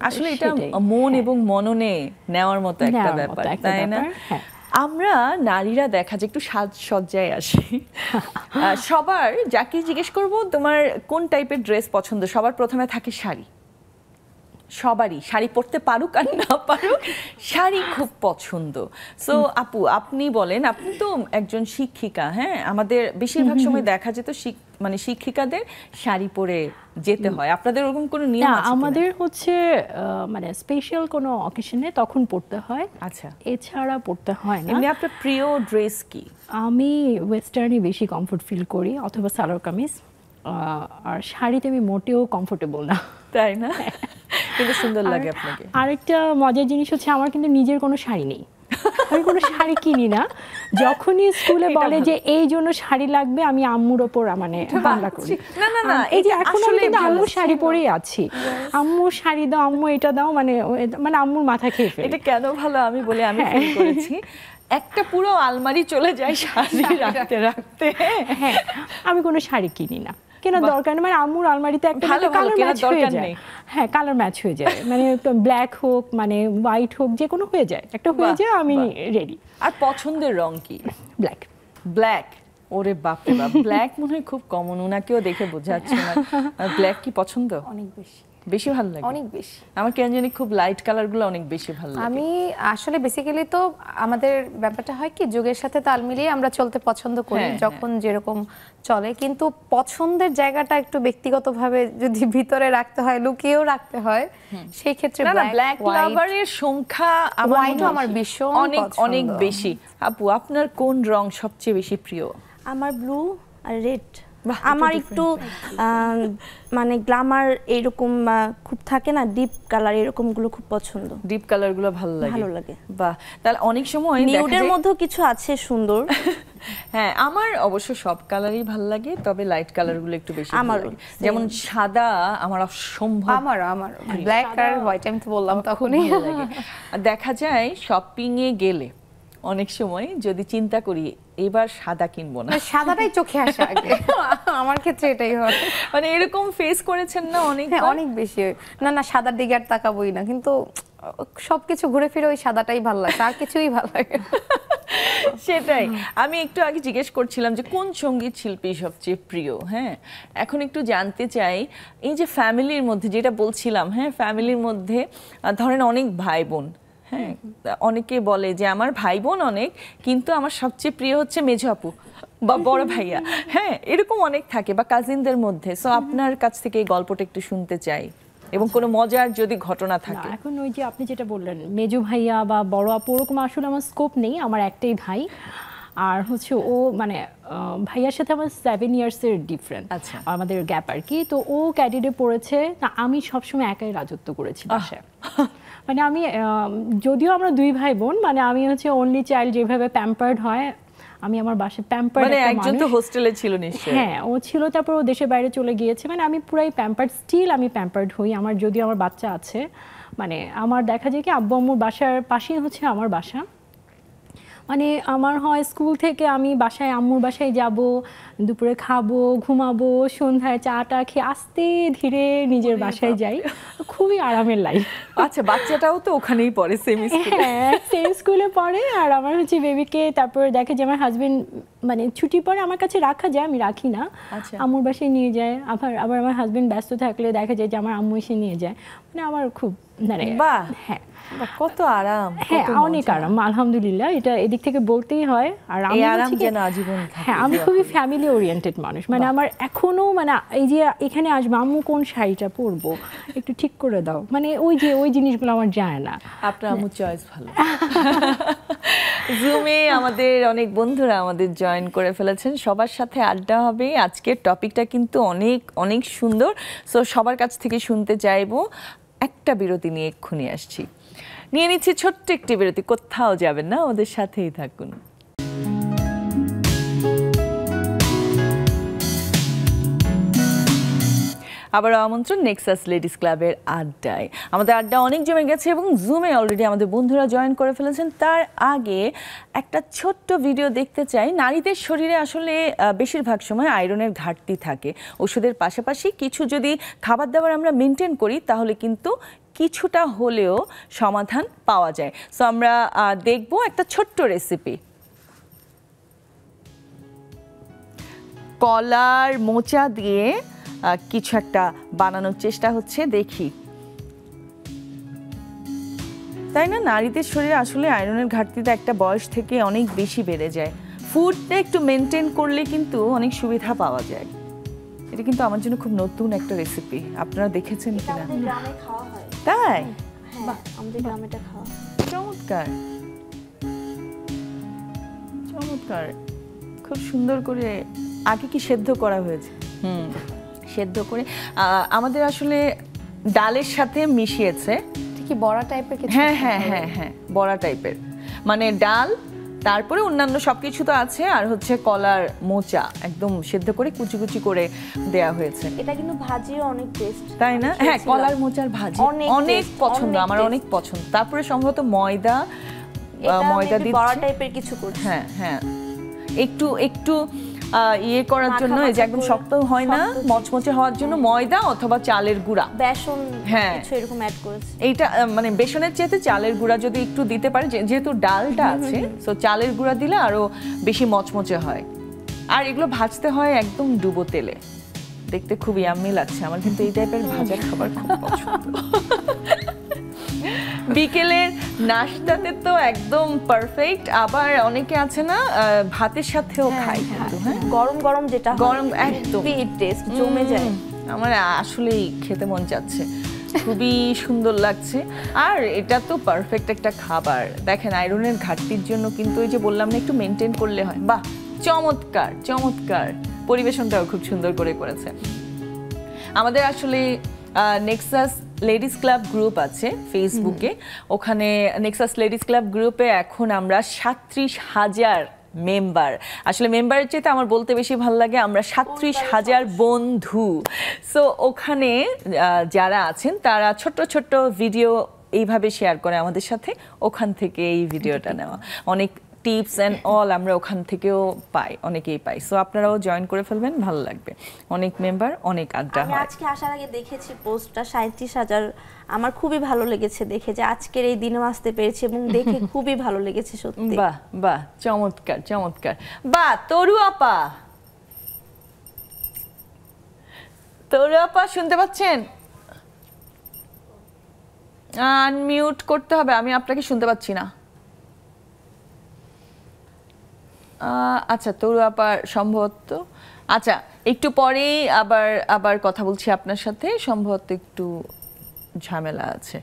আসলে এটা মন এবং মননে নেওয়ার মতো একটা ব্যাপার, তাই না? আমরা নারীরা দেখা যায় একটু সাজসজ্জায় আসি। সবার যাকে জিজ্ঞেস করব তোমার কোন টাইপের ড্রেস পছন্দ, সবার প্রথমে থাকে শাড়ি। সবারই শাড়ি পরতে পারুক আর না পারুক, শাড়ি খুব পছন্দ। সো আপু, আপনি বলেন, আপনি তো একজন শিক্ষিকা, হ্যাঁ, আমাদের বেশিরভাগ সময় দেখা যেত মানে শিক্ষিকাদের শাড়ি পরে যেতে হয়। আপনাদের ওরকম কোনো নিয়ম আছে? আমাদের হচ্ছে মানে স্পেশাল কোনো অকেশনে তখন পড়তে হয়, আচ্ছা, এছাড়া পড়তে হয় না। এমনি আপনার প্রিয় ড্রেস কি? আমি ওয়েস্টার্নে বেশি কমফোর্ট ফিল করি, অথবা সালোয়ার কামিজ। আর শাড়িতে আমি মোটেও কমফোর্টেবল না। তাই না? কিন্তু সুন্দর লাগে আপনাকে। আরেকটা মজার জিনিস হচ্ছে, আমার কিন্তু নিজের কোনো শাড়ি নেই, আমি কোনো শাড়ি কিনি না। যখনই স্কুলে বলে যে এই জন্য শাড়ি লাগবে, আমি আম্মুর ওপর মানে হামলা করি। না, এই যে এখন আমি কিন্তু আম্মুর শাড়ি পরেই আছি, আম্মু শাড়ি দাও, আম্মু এটা দাও, মানে আম্মুর মাথা খেয়ে ফেলে। এটা কেন ভালো আমি বলে আমি ফিল করেছি, একটা পুরো আলমারি চলে যায় শাড়ি রাখতে রাখতে। হ্যাঁ, আমি কোনো শাড়ি কিনি না, কেনার দরকার নেই। মানে আম্মুর আলমারিতে একটা কালার ম্যাচ হয়ে যায়। হ্যাঁ, কালার ম্যাচ হয়ে যায়, মানে ব্ল্যাক হোক, মানে হোয়াইট হোক, যে কোনো হয়ে যায়, একটা হয়ে যায়, আমি রেডি। আর পছন্দের রং কি? ব্ল্যাক। ব্ল্যাক? ওরে বাপ রে বাপ, ব্ল্যাক মনে হয় খুব কমন, ওনাকেও দেখে বোঝা যাচ্ছে না। ব্ল্যাক কি পছন্দ? অনেক বেশি বেশি ভালো লাগে? অনেক বেশি। আমার কেন জানি খুব লাইট কালারগুলো অনেক বেশি ভালো লাগে। আমি আসলে বেসিক্যালি তো আমাদের ব্যাপারটা হয় কি, যুগের সাথে তাল মিলিয়ে আমরা চলতে পছন্দ করি, যখন যেরকম চলে। কিন্তু পছন্দের জায়গাটা একটু ব্যক্তিগতভাবে যদি ভিতরে রাখতে হয়, লুকিয়েও রাখতে হয়, সেই ক্ষেত্রে ব্ল্যাক লাভারের সংখ্যা আমার ভীষণ অনেক বেশি। আপু, আপনার কোন রং সবচেয়ে বেশি প্রিয়? আমার ব্লু আর রেড। আমার একটু মানে গ্ল্যামার এরকম খুব থাকে না, ডিপ কালার এরকম গুলো খুব পছন্দ। ডিপ কালার গুলো ভালো লাগে? বাহ, তাহলে অনেক সময় নিউডের মধ্যেও কিছু আছে সুন্দর। হ্যাঁ, আমার অবশ্য সব কালারই ভালো লাগে, তবে লাইট কালার গুলো একটু বেশি ভালো লাগে। যেমন সাদা আমার অসম্ভব। আমার ব্ল্যাক আর হোয়াইট, আমি তো বললাম তখনই লাগে। দেখা যায় শপিং এ গেলে অনেক সময় যদি চিন্তা করি এবার সাদা কিনবো না, সাদাটাই চোখে আসে আগে। আমার ক্ষেত্রে এটাই হয়। মানে এরকম ফেস করেছেন না? অনেক বেশি। না, সাদার দিকে আর তাকাবোই না, কিন্তু সবকিছু ঘুরে ফিরে ওই সাদাটাই ভালো লাগে, আর কিছুই ভালো লাগে। সেটাই আমি একটু আগে জিজ্ঞেস করছিলাম যে কোন সঙ্গীত শিল্পী সবচেয়ে প্রিয়। হ্যাঁ, এখন একটু জানতে চাই, এই যে ফ্যামিলির মধ্যে যেটা বলছিলাম, হ্যাঁ, ফ্যামিলির মধ্যে ধরেন অনেক ভাই বোন, হ্যাঁ, অনেকে বলে যে আমার ভাই বোন অনেক, কিন্তু আমার সবচেয়ে প্রিয় হচ্ছে মেঝো আপু বা বড় ভাইয়া, হ্যাঁ, এরকম অনেক থাকে, বা কাজিনদের মধ্যে। সো আপনার কাছ থেকে এই গল্পটা একটু শুনতে চাই, এবং কোনো মজার যদি ঘটনা থাকে। এখন ওই যে আপনি যেটা বললেন মেজো ভাইয়া বা বড় আপু, ওরকম আসলে আমার স্কোপ নেই, আমার একটাই ভাই। আর হচ্ছে ও মানে ভাইয়ার সাথে আমার 7 ইয়ার্সের ডিফারেন্স, আচ্ছা, আমাদের গ্যাপ আর কি। তো ও ক্যাডেটে পড়েছে, না আমি সবসময় একাই রাজত্ব করেছি বাসায়। মানে আমি যদিও আমরা 2 ভাই বোন, মানে আমি হচ্ছে অনলি চাইল্ড, যেভাবে প্যাম্পার্ড হয় আমি আমার বাসায় প্যাম্পার্ড মানে একটা একজন তো মানুষ। হোস্টেলে ছিল নিশ্চয়ই। হ্যাঁ, ও ছিল, তারপর ও দেশের বাইরে চলে গিয়েছে। মানে আমি পুরাই প্যাম্পার্ড, স্টিল আমি প্যাম্পার্ড হই। আমার যদিও আমার বাচ্চা আছে, মানে আমার দেখা যায় কি আব্বু আম্মুর বাসার পাশেই হচ্ছে আমার বাসা। মানে আমার হয় স্কুল থেকে আমি বাসায় আম্মুর বাসায় যাব, দুপুরে খাবো, ঘুমাবো, সন্ধ্যায় চাটা খেয়ে আস্তে ধীরে নিজের বাসায় যাই। খুবই আরামের লাইফ। আচ্ছা, বাচ্চাটাও তো ওখানেই পড়ে, সেম স্কুলে? হ্যাঁ, সেম স্কুলে পড়ে। আর আমার হচ্ছে বেবিকে তারপর দেখে যে আমার হাজবেন্ড মানে ছুটি পরে আমার কাছে রাখা যায়, আমি রাখি না, আচ্ছা। আম্মুর বাসায় নিয়ে যায়। আবার আমার হাজবেন্ড ব্যস্ত থাকলে দেখা যায় যে আমার আম্মু এসে নিয়ে যায়। মানে আমার খুব মানে বাহ, হ্যাঁ বাহ, কত আরাম, হ্যাঁ কত অনেক মজা। আরাম, আলহামদুলিল্লাহ, এটা এদিক থেকে বলতেই হয়। আর এই আমি আরাম হচ্ছে কি- যেন আজীবন থাকে। হ্যাঁ, আমি খুবই ফ্যামিলি ওরিয়েন্টেড মানুষ। মানে আমার এখনো মানে এই যে এখানে আসবো আম্মু কোন শাড়িটা পরবো একটু ঠিক করে দাও, মানে ওই জিনিসগুলো আমার যায় না। আপনার আম্মুর চয়েস ভালো। জুমে আমাদের অনেক বন্ধুরা আমাদের জয়েন করে ফেলেছেন, সবার সাথে আড্ডা হবে। আজকের টপিকটা কিন্তু অনেক অনেক সুন্দর। সো সবার কাছ থেকে শুনতে চাইবো। একটা বিরতি নিয়ে এক্ষুনি আসছি, নিয়ে নিচ্ছি ছোট্ট একটি বিরতি। কোথাও যাবেন না, ওদের সাথেই থাকুন। আবার আমন্ত্রণ নেক্সাস লেডিস ক্লাবের আড্ডায়। আমাদের আড্ডা অনেক জমে গেছে এবং জুমে অলরেডি আমাদের বন্ধুরা জয়েন করে ফেলেছেন। তার আগে একটা ছোট্ট ভিডিও দেখতে চাই। নারীদের শরীরে আসলে বেশিরভাগ সময় আয়রনের ঘাটতি থাকে। ওষুধের পাশাপাশি কিছু যদি খাবার দাবার আমরা মেনটেন করি তাহলে কিন্তু কিছুটা হলেও সমাধান পাওয়া যায়। সো আমরা দেখব একটা ছোট্ট রেসিপি। কলার মোচা দিয়ে কিছু একটা বানানোর চেষ্টা হচ্ছে, দেখি। তাই না, নারীদের শরীরে আসলে আয়রনের ঘাটতিটা একটা বয়স থেকে অনেক বেশি বেড়ে যায়। ফুডটা একটু মেনটেন করলে কিন্তু অনেক সুবিধা পাওয়া যায়। এটা কিন্তু আমার জন্য খুব নতুন একটা রেসিপি, আপনারা দেখেছেন এটা কিনা? আমাদের গ্রামে খাওয়া হয়। তাই? হ্যাঁ, আমাদের গ্রামে এটা খাওয়া হয়। চমৎকার, চমৎকার, খুব সুন্দর করে। আগে কি সেদ্ধ করা হয়েছে? সেদ্ধ করে আমাদের আসলে ডালের সাথে মিশিয়েছে। ঠিকই বড়া টাইপের কিছু। হ্যাঁ হ্যাঁ হ্যাঁ হ্যাঁ, বড়া টাইপের, মানে ডাল, তারপরে অন্যান্য সবকিছু তো আছে, আর হচ্ছে কলার মোচা একদম সেদ্ধ করে কুচি কুচি করে দেয়া হয়েছে। এটা কিন্তু ভাজিও অনেক টেস্ট, তাই না? হ্যাঁ, কলার মোচার ভাজি অনেক taste, পছন্দ, অনেক আমার taste। অনেক পছন্দ। তারপরে সম্ভবত ময়দা এটা দিচ্ছে। বড়া টাইপের কিছু করছে। হ্যাঁ হ্যাঁ, একটু একটু ইয়ে করার মাখা জন্য, এই যে মাখা একদম করে, শক্ত হয় না, শক্ত মচমচে হওয়ার জন্য ময়দা অথবা চালের গুঁড়া, বেসন হ্যাঁ। কিছু এরকম অ্যাড করেছে। এইটা মানে বেসনের চেয়ে চালের গুঁড়া যদি একটু দিতে পারে, যেহেতু ডালটা আছে, সো চালের গুঁড়া দিলে আরো বেশি মচমচে হয়। আর এগুলো ভাজতে হয় একদম ডুবো তেলে। দেখতে খুব ইয়াম্মি লাগছে আমার, কিন্তু এই টাইপের ভাজা খাবার খুব পছন্দ। বিকেলের নাস্তাতে তো একদম পারফেক্ট। আবার অনেকে আছে না ভাতের সাথেও খায় কিন্তু। হ্যাঁ, গরম গরম যেটা হয়, গরম একদম টেস্ট জমে যায়। আমার আসলেই খেতে মন চাচ্ছে, খুবই সুন্দর লাগছে। আর এটা তো পারফেক্ট একটা খাবার। দেখেন, আয়রনের ঘাটতির জন্য কিন্তু ওই যে বললাম না, একটু মেনটেন করলে হয়। বাহ, চমৎকার চমৎকার, পরিবেশনটাও খুব সুন্দর করে করেছে। আমাদের আসলে নেক্সাস লেডিস ক্লাব গ্রুপ আছে ফেসবুকে, ওখানে নেক্সাস লেডিস ক্লাব গ্রুপে এখন আমরা 37,000 মেম্বার। আসলে মেম্বারের চেয়ে আমার বলতে বেশি ভালো লাগে, আমরা 37,000 বন্ধু। সো ওখানে যারা আছেন তারা ছোট্ট ছোট্ট ভিডিও এইভাবে শেয়ার করে আমাদের সাথে, ওখান থেকে এই ভিডিওটা নেওয়া। অনেক টিপস অ্যান্ড অল আমরা ওখান থেকেও পাই, অনেকেই পাই। সো আপনারাও জয়েন করে ফেলবেন, ভালো লাগবে। অনেক মেম্বার, অনেক আড্ডা আমি হয়। আজকে আসার আগে দেখেছি পোস্টটা 37,000, আমার খুবই ভালো লেগেছে দেখে যে আজকের এই দিনেও আসতে পেরেছি এবং দেখে খুবই ভালো লেগেছে সত্যি। বাহ বাহ, চমৎকার চমৎকার। বাহ, তরু আপা, তরু আপা শুনতে পাচ্ছেন? আনমিউট করতে হবে, আমি আপনাকে শুনতে পাচ্ছি না। আচ্ছা, তরু আপার সম্ভবত, আচ্ছা একটু পরেই আবার কথা বলছি আপনার সাথে, সম্ভবত একটু ঝামেলা আছে।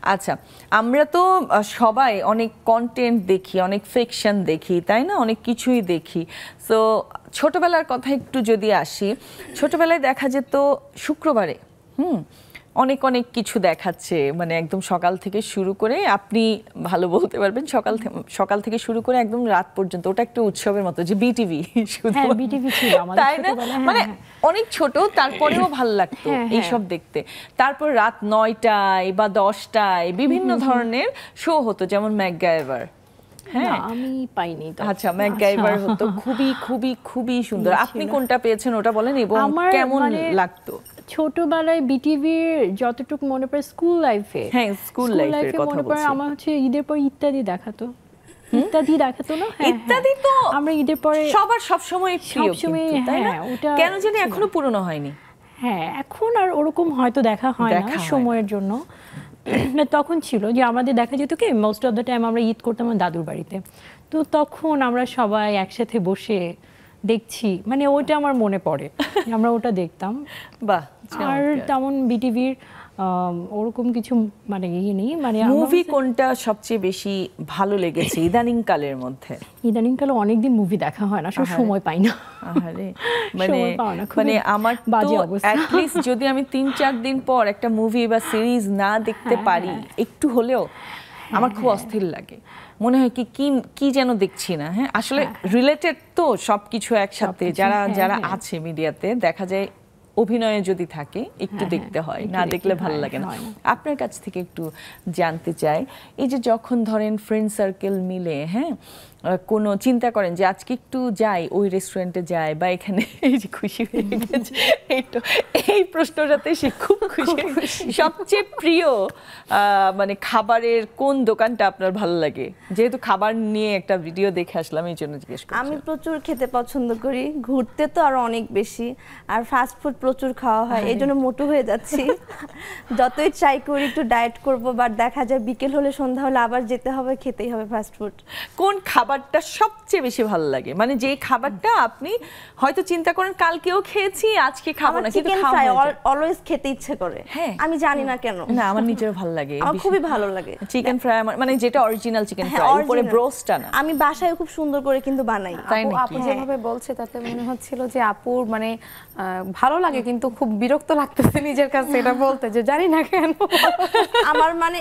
আচ্ছা, আমরা তো সবাই অনেক কন্টেন্ট দেখি, অনেক ফিকশন দেখি, তাই না? অনেক কিছুই দেখি। সো ছোটবেলার কথা একটু যদি আসি, ছোটবেলায় দেখা যেত শুক্রবারে অনেক অনেক কিছু দেখাচ্ছে, মানে একদম সকাল থেকে শুরু করে, আপনি ভালো বলতে পারবেন, সকাল থেকে শুরু করে একদম রাত পর্যন্ত। ওটা একটা উৎসবের মতো, যে বিটিভি শুধু, হ্যাঁ বিটিভি ছিল আমাদের তাই না? ছোটবেলায়, মানে হ্যাঁ। অনেক ছোট, তারপরেও ভালো লাগতো হ্যাঁ, হ্যাঁ। এইসব দেখতে। তারপর রাত 9টায় বা 10টায় বিভিন্ন ধরনের শো হতো, যেমন ম্যাকগাইভার। হ্যাঁ, না, আমি পাইনি তো। আচ্ছা, ম্যাকগাইভার হতো, খুবই খুবই খুবই সুন্দর। আপনি কোনটা পেয়েছেন ওটা বলেন, এবং আমার কেমন মানে লাগতো? ছোটবেলায় বিটিভির যতটুকু মনে পড়ে স্কুল লাইফে, হ্যাঁ, স্কুল লাইফের কথা মনে পড়ে বলছি। আমার হচ্ছে ঈদের পর ইত্যাদি দেখাতো। ইত্যাদি দেখাতো না? হ্যাঁ, ইত্যাদি তো আমরা ঈদের পরে সবার সবসময় প্রিয়, সবসময়, কিন্তু তাই না? হ্যাঁ, ওটা কেন জানি ছিল। এখনো পুরনো হয়নি। হ্যাঁ, এখন আর ওরকম হয়তো দেখা হয় দেখা না হয় না। সময়ের জন্য। তখন ছিল যে আমাদের দেখা যেত কি মোস্ট অফ দ্য টাইম আমরা ঈদ করতাম আমার দাদুর বাড়িতে, তো তখন আমরা সবাই একসাথে বসে দেখছি, মানে ওইটা আমার মনে পড়ে, আমরা ওটা দেখতাম। বাহ, আর তেমন বিটিভির ওরকম কিছু মানে ইয়ে নেই। মানে মুভি কোনটা সবচেয়ে বেশি ভালো লেগেছে ইদানিং কালের মধ্যে? ইদানিংকালে অনেকদিন মুভি দেখা হয় না, আসলে সময় পাই না। আহারে, মানে সময় পাও না, খুবই মানে আমার বাজে তো অবস্থা। at least যদি আমি 3-4 দিন পর একটা মুভি বা সিরিজ না দেখতে পারি একটু হলেও, আমার খুব অস্থির লাগে। মনে হয় কি কি যেন দেখছি না। হ্যাঁ, আসলে রিলেটেড তো সবকিছু একসাথে, যারা যারা আছে মিডিয়াতে, দেখা যায় অভিনয়ে যদি থাকে একটু দেখতে হয়, না দেখলে ভালো লাগে না। আপনার কাছ থেকে একটু জানতে চাই, এই যে যখন ধরেন ফ্রেন্ড সার্কেল মিলে, হ্যাঁ, কোনো চিন্তা করেন যে আজকে একটু যাই, ওই রেস্টুরেন্টে যাই, বা এখানে, এই যে খুশি হয়ে গেছে, এই প্রশ্নটাতে সে খুব খুশি। সবচেয়ে প্রিয় মানে খাবারের কোন দোকানটা আপনার ভালো লাগে? যেহেতু খাবার নিয়ে একটা ভিডিও দেখে আসলাম, এই জন্য জিজ্ঞেস করছি। আমি প্রচুর খেতে পছন্দ করি, ঘুরতে তো আরো অনেক বেশি, আর ফাস্ট ফুড প্রচুর খাওয়া হয়, এই জন্য মোটু হয়ে যাচ্ছি। যতই ট্রাই করি একটু ডায়েট করব, বাট দেখা যায় বিকেল হলে সন্ধ্যা হলে আবার যেতে হবে, খেতেই হবে ফাস্ট ফুড। কোন খাবারটা সবচেয়ে বেশি ভালো লাগে? মানে যে খাবারটা আপনি হয়তো চিন্তা করেন কালকেও খেয়েছি, আজকে খাবো না, কিন্তু চিকেন খাওয়া ফ্রাই হয়ে যায়। অলওয়েজ খেতে ইচ্ছে করে। হ্যাঁ, আমি জানি না কেন। না, আমার নিজের ভালো লাগে, আমার খুবই ভালো লাগে চিকেন ফ্রাই। মানে যেটা অরিজিনাল চিকেন হ্যাঁ, ফ্রাই, উপরে original। ব্রোস্টটা না। আমি বাসায় খুব সুন্দর করে কিন্তু বানাই। তাই নাকি? আপু যেভাবে বলছে তাতে মনে হচ্ছিল যে আপুর মানে ভালো লাগে, কিন্তু খুব বিরক্ত লাগতেছে নিজের কাছে এটা বলতে, যে জানি না কেন। আমার মানে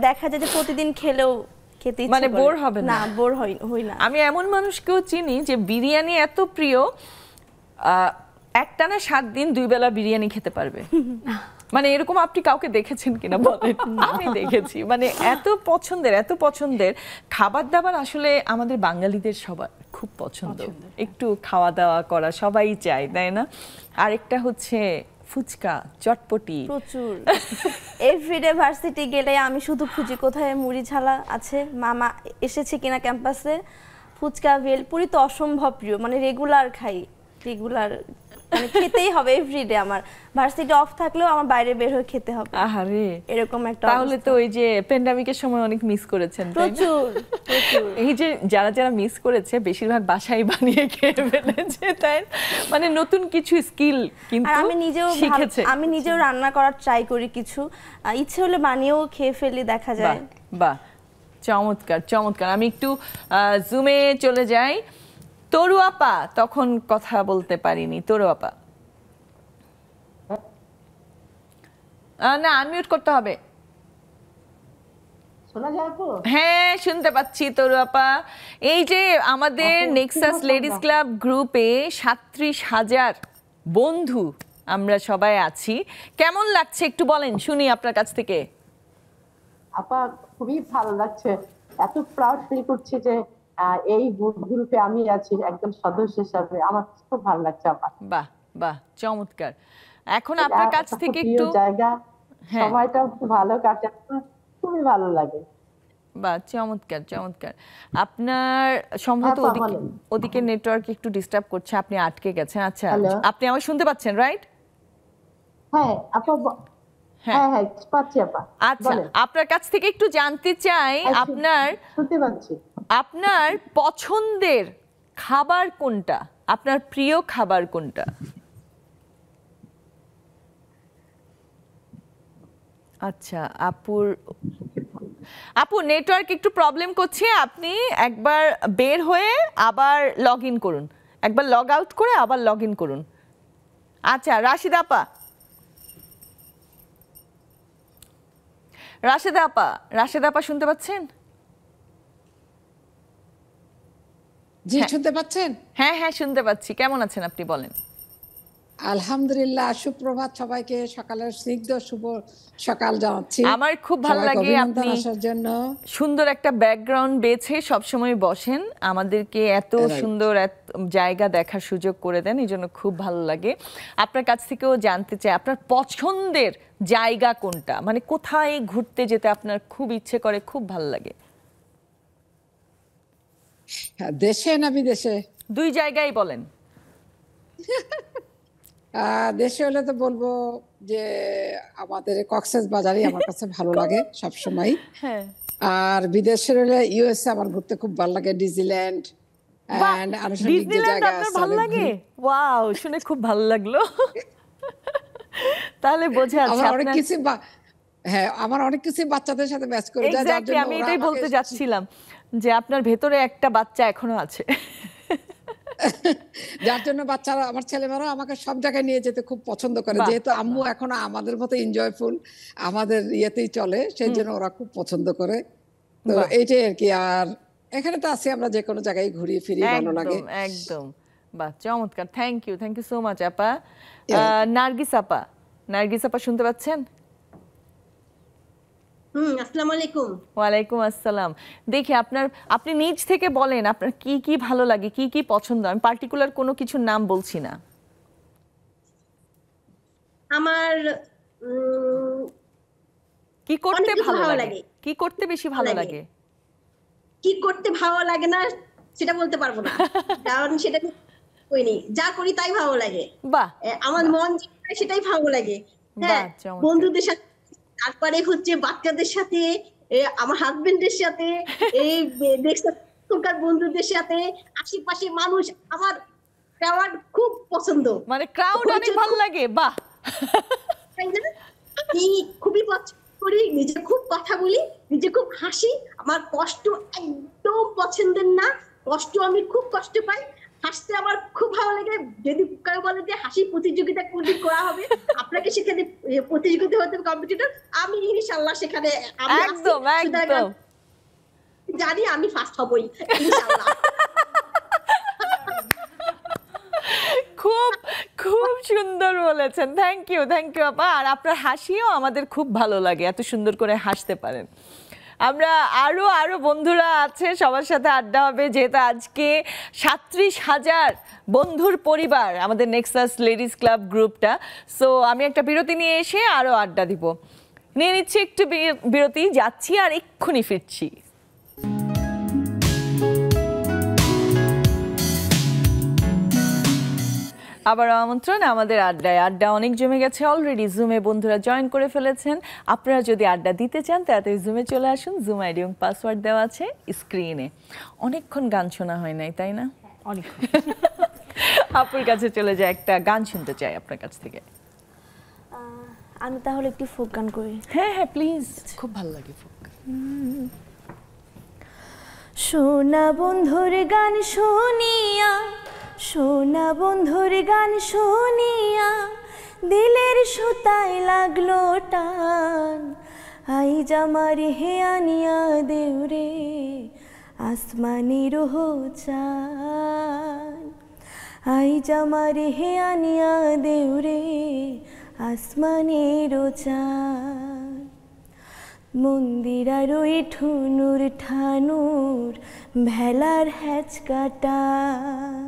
দেখা যায় যে প্রতিদিন খেলেও খেতে ইচ্ছে মানে করে। বোর হবে না? না, বোর হই না। আমি এমন মানুষকেও চিনি যে বিরিয়ানি এত প্রিয়, একটানা 7 দিন 2 বেলা বিরিয়ানি খেতে পারবে। মানে এরকম আপনি কাউকে দেখেছেন কিনা বলেন? আমি দেখেছি, মানে এত পছন্দের খাবার দাবার। আসলে আমাদের বাঙালিদের সবার খুব পছন্দ, একটু খাওয়া দাওয়া করা সবাই চায়, তাই না? আরেকটা হচ্ছে ফুচকা, চটপটি প্রচুর। এভরিডে ভার্সিটি গেলে আমি শুধু খুঁজি কোথায় মুড়ি ঝালা আছে, মামা এসেছে কিনা ক্যাম্পাসে। ফুচকা, ভেলপুরি তো অসম্ভব প্রিয়, মানে রেগুলার খাই, রেগুলার, মানে খেতেই হবে এভরিডে। আমার ভার্সিটি অফ থাকলেও আমার বাইরে বের হয়ে খেতে হবে। আহারে, এরকম একটা তাহলে তো ওই যে প্যান্ডামিকের সময় অনেক মিস করেছেন, তাই না? প্রচুর প্রচুর। এই যে যারা মিস করেছে বেশিরভাগ বাসায় বানিয়ে খেয়ে ফেলেছে, তাই মানে নতুন কিছু স্কিল কিন্তু আর শিখেছে। আমি নিজেও রান্না করার ট্রাই করি কিছু, ইচ্ছে হলে বানিয়েও খেয়ে ফেলি, দেখা যায়। বাহ, চমৎকার। আমি একটু জুমে চলে যাই। তরু আপা, তখন কথা বলতে পারিনি। তরু আপা, না, আনমিউট করতে হবে। হ্যাঁ, শুনতে পাচ্ছি তরু আপা। এই যে আমাদের নেক্সাস লেডিস ক্লাব গ্রুপে 37,000 বন্ধু আমরা সবাই আছি, কেমন লাগছে একটু বলেন, শুনি আপনার কাছ থেকে। আপা, খুবই ভালো লাগছে, এত প্রাউড ফিল করছি যে এই গ্রুপে আমি আছি একজন সদস্য হিসাবে। আমার খুব ভালো লাগছে আপা। বাহ, চমৎকার। এখন আপনার কাছ থেকে একটু জায়গা, সময়টা খুব ভালো কাটে, খুবই ভালো লাগে। বাহ, চমৎকার। আপনার সম্ভবত ওদিকে নেটওয়ার্ক একটু ডিস্টার্ব করছে, আপনি আটকে গেছেন। আচ্ছা, আপনি আমার শুনতে পাচ্ছেন, রাইট? হ্যাঁ আপা, হ্যাঁ পাচ্ছি আপা। আচ্ছা, আপনার কাছ থেকে একটু জানতে চাই, শুনতে পাচ্ছি, আপনার পছন্দের খাবার কোনটা, আপনার প্রিয় খাবার কোনটা? আচ্ছা, আপু নেটওয়ার্ক একটু প্রবলেম করছে, আপনি একবার বের হয়ে আবার লগ ইন করুন, একবার লগ আউট করে আবার লগ ইন করুন। আচ্ছা, রাশিদা আপা, রাশেদা আপা শুনতে পাচ্ছেন? জি, শুনতে পাচ্ছেন? হ্যাঁ হ্যাঁ শুনতে পাচ্ছি। কেমন আছেন আপনি বলেন? আলহামদুলিল্লাহ, সুপ্রভাত সবাইকে, সকালের স্নিগ্ধ শুভ সকাল জানাচ্ছি। আমার খুব ভালো লাগে আপনি আসার জন্য সুন্দর একটা ব্যাকগ্রাউন্ড বেছে সবসময় বসেন, আমাদেরকে এত সুন্দর জায়গা দেখার সুযোগ করে দেন, এই জন্য খুব ভালো লাগে। আপনার কাছ থেকেও জানতে চাই আপনার পছন্দের জায়গা কোনটা, মানে কোথায় ঘুরতে যেতে আপনার খুব ইচ্ছে করে, খুব ভালো লাগে? দেশে না বিদেশে? দুই জায়গায় বলেন। দেশে হলে তো বলবো যে আমাদের কক্সেস বাজারই আমার কাছে ভালো লাগে সব সময়। হ্যাঁ। আর বিদেশের হলে ইউএসএ আমার ঘুরতে খুব ভালো লাগে, ডিজনিল্যান্ড এন্ড আনুষঙ্গিক যে জায়গা আছে। ভালো লাগে? ওয়াও, শুনে খুব ভালো লাগলো। তাহলে বোঝা যাচ্ছে আমার অনেক কিছু হ্যাঁ, আমার অনেক কিছু বাচ্চাদের সাথে ম্যাচ করে যায়, যার জন্য আমি এটাই বলতে যাচ্ছিলাম যে আপনার ভেতরে একটা বাচ্চা এখনো আছে, যার জন্য বাচ্চারা, আমার ছেলেমেয়েরা আমাকে সব জায়গায় নিয়ে যেতে খুব পছন্দ করে, যেহেতু আম্মু এখনো আমাদের মতো এনজয়ফুল, আমাদের ইয়েতেই চলে, সেই জন্য ওরা খুব পছন্দ করে। তো এইটাই আর কি। আর এখানে তো আছি আমরা, যে কোনো জায়গায় ঘুরি ফিরি, ভালো লাগে। একদম। বাহ, চমৎকার। থ্যাংক ইউ সো মাচ আপা। নার্গিস আপা শুনতে পাচ্ছেন? আসসালামু আলাইকুম। ওয়ালাইকুম আসসালাম। দেখি আপনি নিজ থেকে বলেন আপনার কি কি ভালো লাগে, কি কি পছন্দ। আমি পার্টিকুলার কোনো কিছুর নাম বলছি না। আমার কি করতে ভালো লাগে, কি করতে বেশি ভালো লাগে? কি করতে ভালো লাগে না সেটা বলতে পারবো না, কারণ সেটা করিনি, যা করি তাই ভালো লাগে। বাহ, আমার মন সেটাই ভালো লাগে। হ্যাঁ, বন্ধুদের সাথে, তারপরে হচ্ছে বাচ্চাদের সাথে, আমার হাজবেন্ডের সাথে, এই এখনকার বন্ধুদের সাথে, আশেপাশে মানুষ, আমার ক্রাউড খুব পছন্দ, মানে ক্রাউড অনেক ভালো লাগে। বাহ, আমি খুবই পছন্দ করি, নিজে খুব কথা বলি, নিজে খুব হাসি, আমার কষ্ট একদম পছন্দের না, কষ্ট আমি খুব কষ্ট পাই, হাসতে আমার খুব ভালো লাগে। যদি কেউ বলে যে হাসি প্রতিযোগিতা কোনদিন করা হবে, আপনাকে সেখানে প্রতিযোগিতা হতে হবে, কম্পিটিটর, আমি ইনশাআল্লাহ সেখানে একদম জানি আমি ফার্স্ট হবই ইনশাআল্লাহ। খুব খুব সুন্দর বলেছেন। থ্যাংক ইউ আপা। আর আপনার হাসিও আমাদের খুব ভালো লাগে, এত সুন্দর করে হাসতে পারেন। আমরা আরো বন্ধুরা আছে, সবার সাথে আড্ডা হবে, যেহেতু আজকে 37,000 বন্ধুর পরিবার আমাদের নেক্সাস লেডিস ক্লাব গ্রুপটা। সো আমি একটা বিরতি নিয়ে এসে আরো আড্ডা দিব, নিয়ে নিচ্ছি একটু বিরতি, যাচ্ছি আর এক্ষুনি ফিরছি। আবার আমন্ত্রণ আমাদের আড্ডা অনেক জমে গেছে অলরেডি। জুমে বন্ধুরা জয়েন করে ফেলেছেন। আপনারা যদি আড্ডা দিতে চান তাড়াতাড়ি জুমে চলে আসুন। জুম আইডি এবং পাসওয়ার্ড দেওয়া আছে স্ক্রিনে। অনেকক্ষণ গান শোনা হয় নাই, তাই না? অনেকক্ষণ। আপুর কাছে চলে যায়, একটা গান শুনতে চাই আপনার কাছ থেকে। আমি তাহলে একটু ফোক গান করি। হ্যাঁ হ্যাঁ প্লিজ, খুব ভালো লাগে ফোক। সোনা বন্ধুর গান শুনিয়া, সোনা বন্ধুর গান শুনিয়া, দিলের সুতায় লাগলো টান, আই জামার হে আনিয়া দেউরে আসমানির চান, আই জামার হে আনিয়া দেউরে আসমানির চান। মন্দিরার ওই ঠুনুর ঠানুর ভেলার হ্যাচকাটান,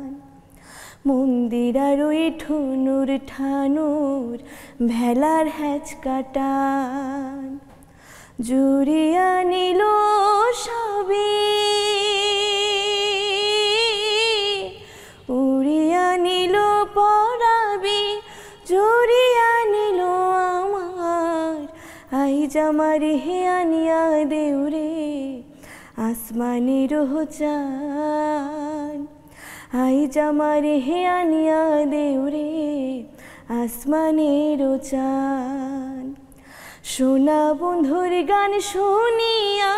মন্দিরার ওই ঠুনুর ঠানুর ভেলার হ্যাচকাটান, জুড়িয়া নিল সবই উড়িয়া নিল পরাবি, জুড়িয়া নিল আমার, আই জামার হে আনিয়া দেউরে আসমানির চান, আই জামার হে আনিয়া দেউরে আসমানির চান। সোনা বন্ধুর গান শুনিয়া,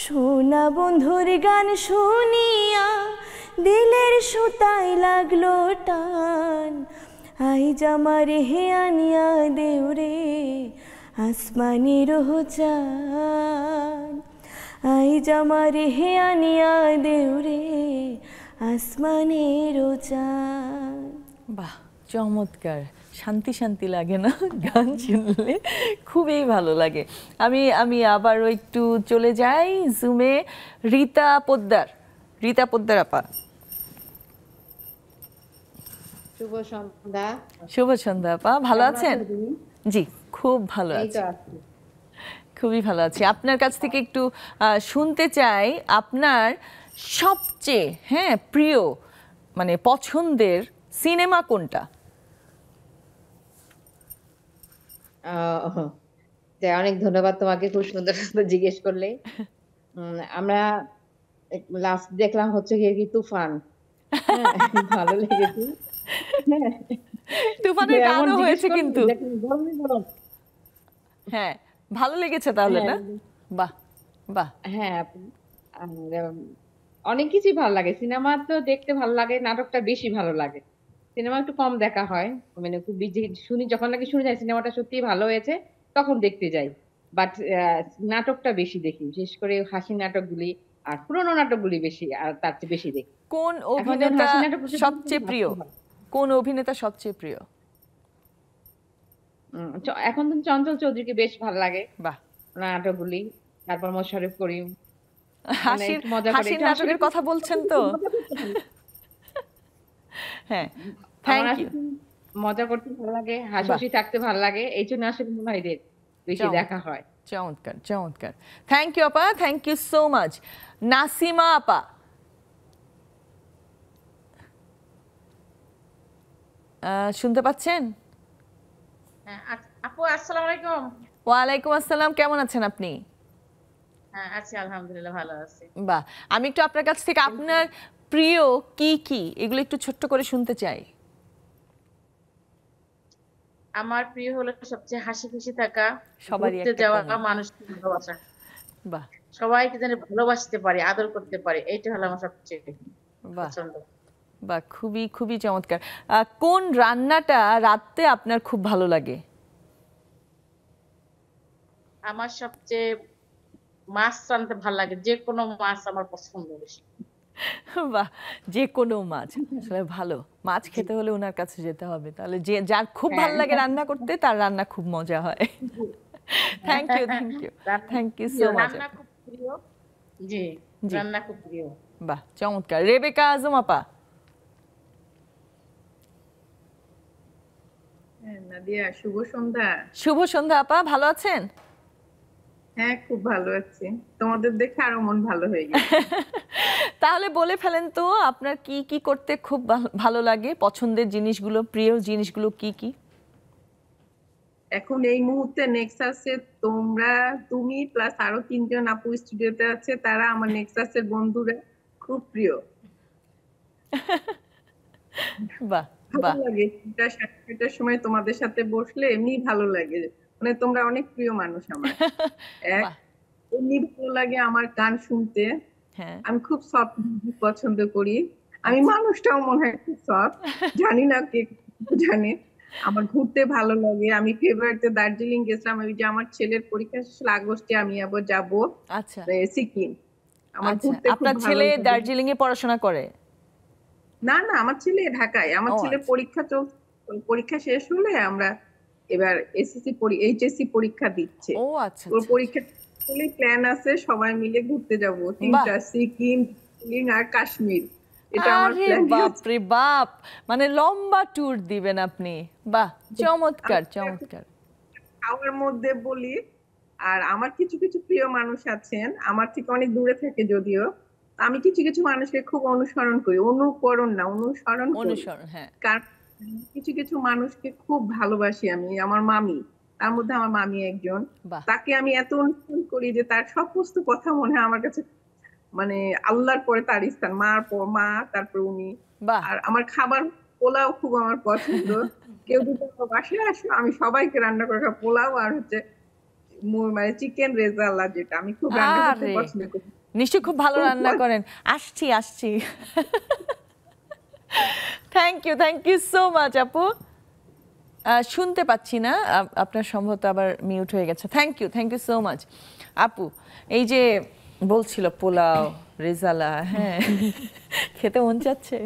সোনা বন্ধুর গান শুনিয়া, দিলের সুতায় লাগলো টান, আই জামার হে আনিয়া দেউরে আসমানের চাঁদ আই জামারে হে আনিয়া দেউরে আসমানের চাঁদ। বাহ, চমৎকার। শান্তি শান্তি লাগে না গান শুনলে? খুবই ভালো লাগে। আমি আবারও একটু চলে যাই জুমে। রীতা পোদ্দার আপা। শুভ সন্ধ্যা। শুভ সন্ধ্যা আপা, ভালো আছেন? জি, খুব ভালো আছি, খুবই ভালো আছি। আপনার কাছ থেকে একটু শুনতে চাই আপনার সবচেয়ে প্রিয় মানে পছন্দের সিনেমা কোনটা? অনেক ধন্যবাদ তোমাকে, খুব সুন্দর সুন্দর জিজ্ঞেস করলে। আমরা লাস্ট দেখলাম হচ্ছে কি তুফান, ভালো লেগেছে। তুফানের গানও হয়েছে কিন্তু। হ্যাঁ, ভালো লেগেছে তাহলে না? বাহ বাহ। হ্যাঁ, অনেক কিছুই ভালো লাগে। সিনেমা তো দেখতে ভালো লাগে, নাটকটা বেশি ভালো লাগে। সিনেমা একটু কম দেখা হয়, মানে খুব যখন নাকি শুনে যাই সিনেমাটা সত্যি ভালো হয়েছে তখন দেখতে যাই, বাট নাটকটা বেশি দেখি, বিশেষ করে হাসি নাটকগুলি আর পুরোনো নাটকগুলি বেশি, আর তার চেয়ে বেশি দেখি। কোন অভিনেতা সবচেয়ে প্রিয়? কোন অভিনেতা সবচেয়ে প্রিয়? এখন তো চঞ্চল চৌধুরীকে বেশ ভালো লাগে, বাহ, নাটকগুলি। তারপর মোশাররফ করিম। হাসির নাটকের কথা বলছেন তো? হ্যাঁ, থ্যাংক ইউ। মজা করতে ভালো লাগে, হাসি থাকতে ভালো লাগে, এই জন্য আসলে মনে হয় বেশি দেখা হয়। চমৎকার চমৎকার, থ্যাংক ইউ আপা, thank you so much. Nasima আপা, শুনতে পাচ্ছেন? আপু আসসালামু আলাইকুম। ওয়ালাইকুম আসসালাম, কেমন আছেন আপনি? হ্যাঁ আছি, আলহামদুলিল্লাহ ভালো আছি। বাহ, আমি একটু আপনার কাছ থেকে আপনার প্রিয় কি কি এগুলো একটু ছোট্ট করে শুনতে চাই। আমার প্রিয় হলো সবচেয়ে হাসি খুশি থাকা, সবারই ঘুরতে যাওয়া, মানুষকে ভালোবাসা। বাহ, সবাইকে যেন ভালোবাসতে পারি, আদর করতে পারি, এইটা হলো আমার সবচেয়ে পছন্দ। বাহ, খুবই খুবই চমৎকার। কোন রান্নাটা রাতে আপনার খুব ভালো লাগে? আমার সবচেয়ে মাছ রাঁধতে ভালো লাগে, যে কোনো মাছ আমার পছন্দ বেশি। বাহ, যে কোনো মাছ আসলে ভালো। মাছ খেতে হলে ওনার কাছে যেতে হবে, তাহলে যে যার খুব ভালো লাগে রান্না করতে, তার রান্না খুব মজা হয়। Thank you, thank you, thank you so much. রান্না খুব প্রিয়। জি, রান্না খুব প্রিয়। বাহ, চমৎকার। রেবেকা আজম আপা। নাদিয়া, শুভ সন্ধ্যা। শুভ সন্ধ্যা আপা, ভালো আছেন? হ্যাঁ, খুব ভালো আছি। তোমাদের দেখে আরো মন ভালো হয়ে গেছে। তাহলে বলে ফেলেন তো, আপনার কি কি করতে খুব ভালো লাগে? পছন্দের জিনিসগুলো, প্রিয় জিনিসগুলো কি কি? এখন এই মুহূর্তে নেক্সাসে তুমি প্লাস আরো 3 জন আপু স্টুডিওতে আছে, তারা আমার নেক্সাসের বন্ধুরা, খুব প্রিয়। বাহ, ভালো লাগে এটার সময় তোমাদের সাথে বসলে এমনি ভালো লাগে, মানে তোমরা অনেক প্রিয় মানুষ আমার। এমনি ভালো লাগে আমার গান শুনতে। আমি খুব সফট পছন্দ করি। আমি মানুষটাও মনে হয় খুব সফট, জানি না কে জানে। আমার ঘুরতে ভালো লাগে। আমি ফেব্রুয়ারিতে দার্জিলিং গেছিলাম, ওই যে আমার ছেলের পরীক্ষা শেষ হলো, আগস্টে আমি আবার যাবো সিকিম। আমার ঘুরতে খুব ভালো লাগে। আপনার ছেলে দার্জিলিং এ পড়াশোনা করে? না, আমার ছেলে ঢাকায়। আমার ছেলে পরীক্ষা শেষ হলে আমরা এবার এইচএসসি পরীক্ষা দিচ্ছে। ওর পরীক্ষা প্ল্যান আছে সবাই মিলে ঘুরতে যাব, 3টা, সিকিম, দার্জিলিং আর কাশ্মীর। এটা আমার প্ল্যান। বাপ রে বাপ, মানে লম্বা ট্যুর দিবেন আপনি। বাহ, চমৎকার চমৎকার। খাওয়ার মধ্যে বলি, আর আমার কিছু কিছু প্রিয় মানুষ আছেন, আমার থেকে অনেক দূরে থাকে যদিও, আমি কিছু কিছু মানুষকে খুব অনুসরণ করি। অনুকরণ না, অনুসরণ। হ্যাঁ। কারণ কিছু কিছু মানুষকে খুব ভালোবাসি আমি। আমার মামি, তার মধ্যে আমার মামি একজন, তাকে আমি এত অনুসরণ করি যে তার সমস্ত কথা মনে হয় আমার কাছে মানে আল্লাহর পরে তার স্থান, মার পর মা, তারপর উনি। আর আমার খাবার পোলাও খুব আমার পছন্দ। কেউ যদি আমার বাসায় আসে, আমি সবাইকে রান্না করে পোলাও আর হচ্ছে মানে চিকেন রেজালা, যেটা আমি খুব রান্না করতে পছন্দ করি। নিশ্চয়ই খুব ভালো রান্না করেন। আসছি। থ্যাংক ইউ সো মাচ আপু। শুনতে পাচ্ছি না, আপনার সম্ভবত আবার মিউট হয়ে গেছে। থ্যাংক ইউ সো মাচ আপু। এই যে বলছিল পোলাও রেজালা, হ্যাঁ খেতে মন চাচ্ছে।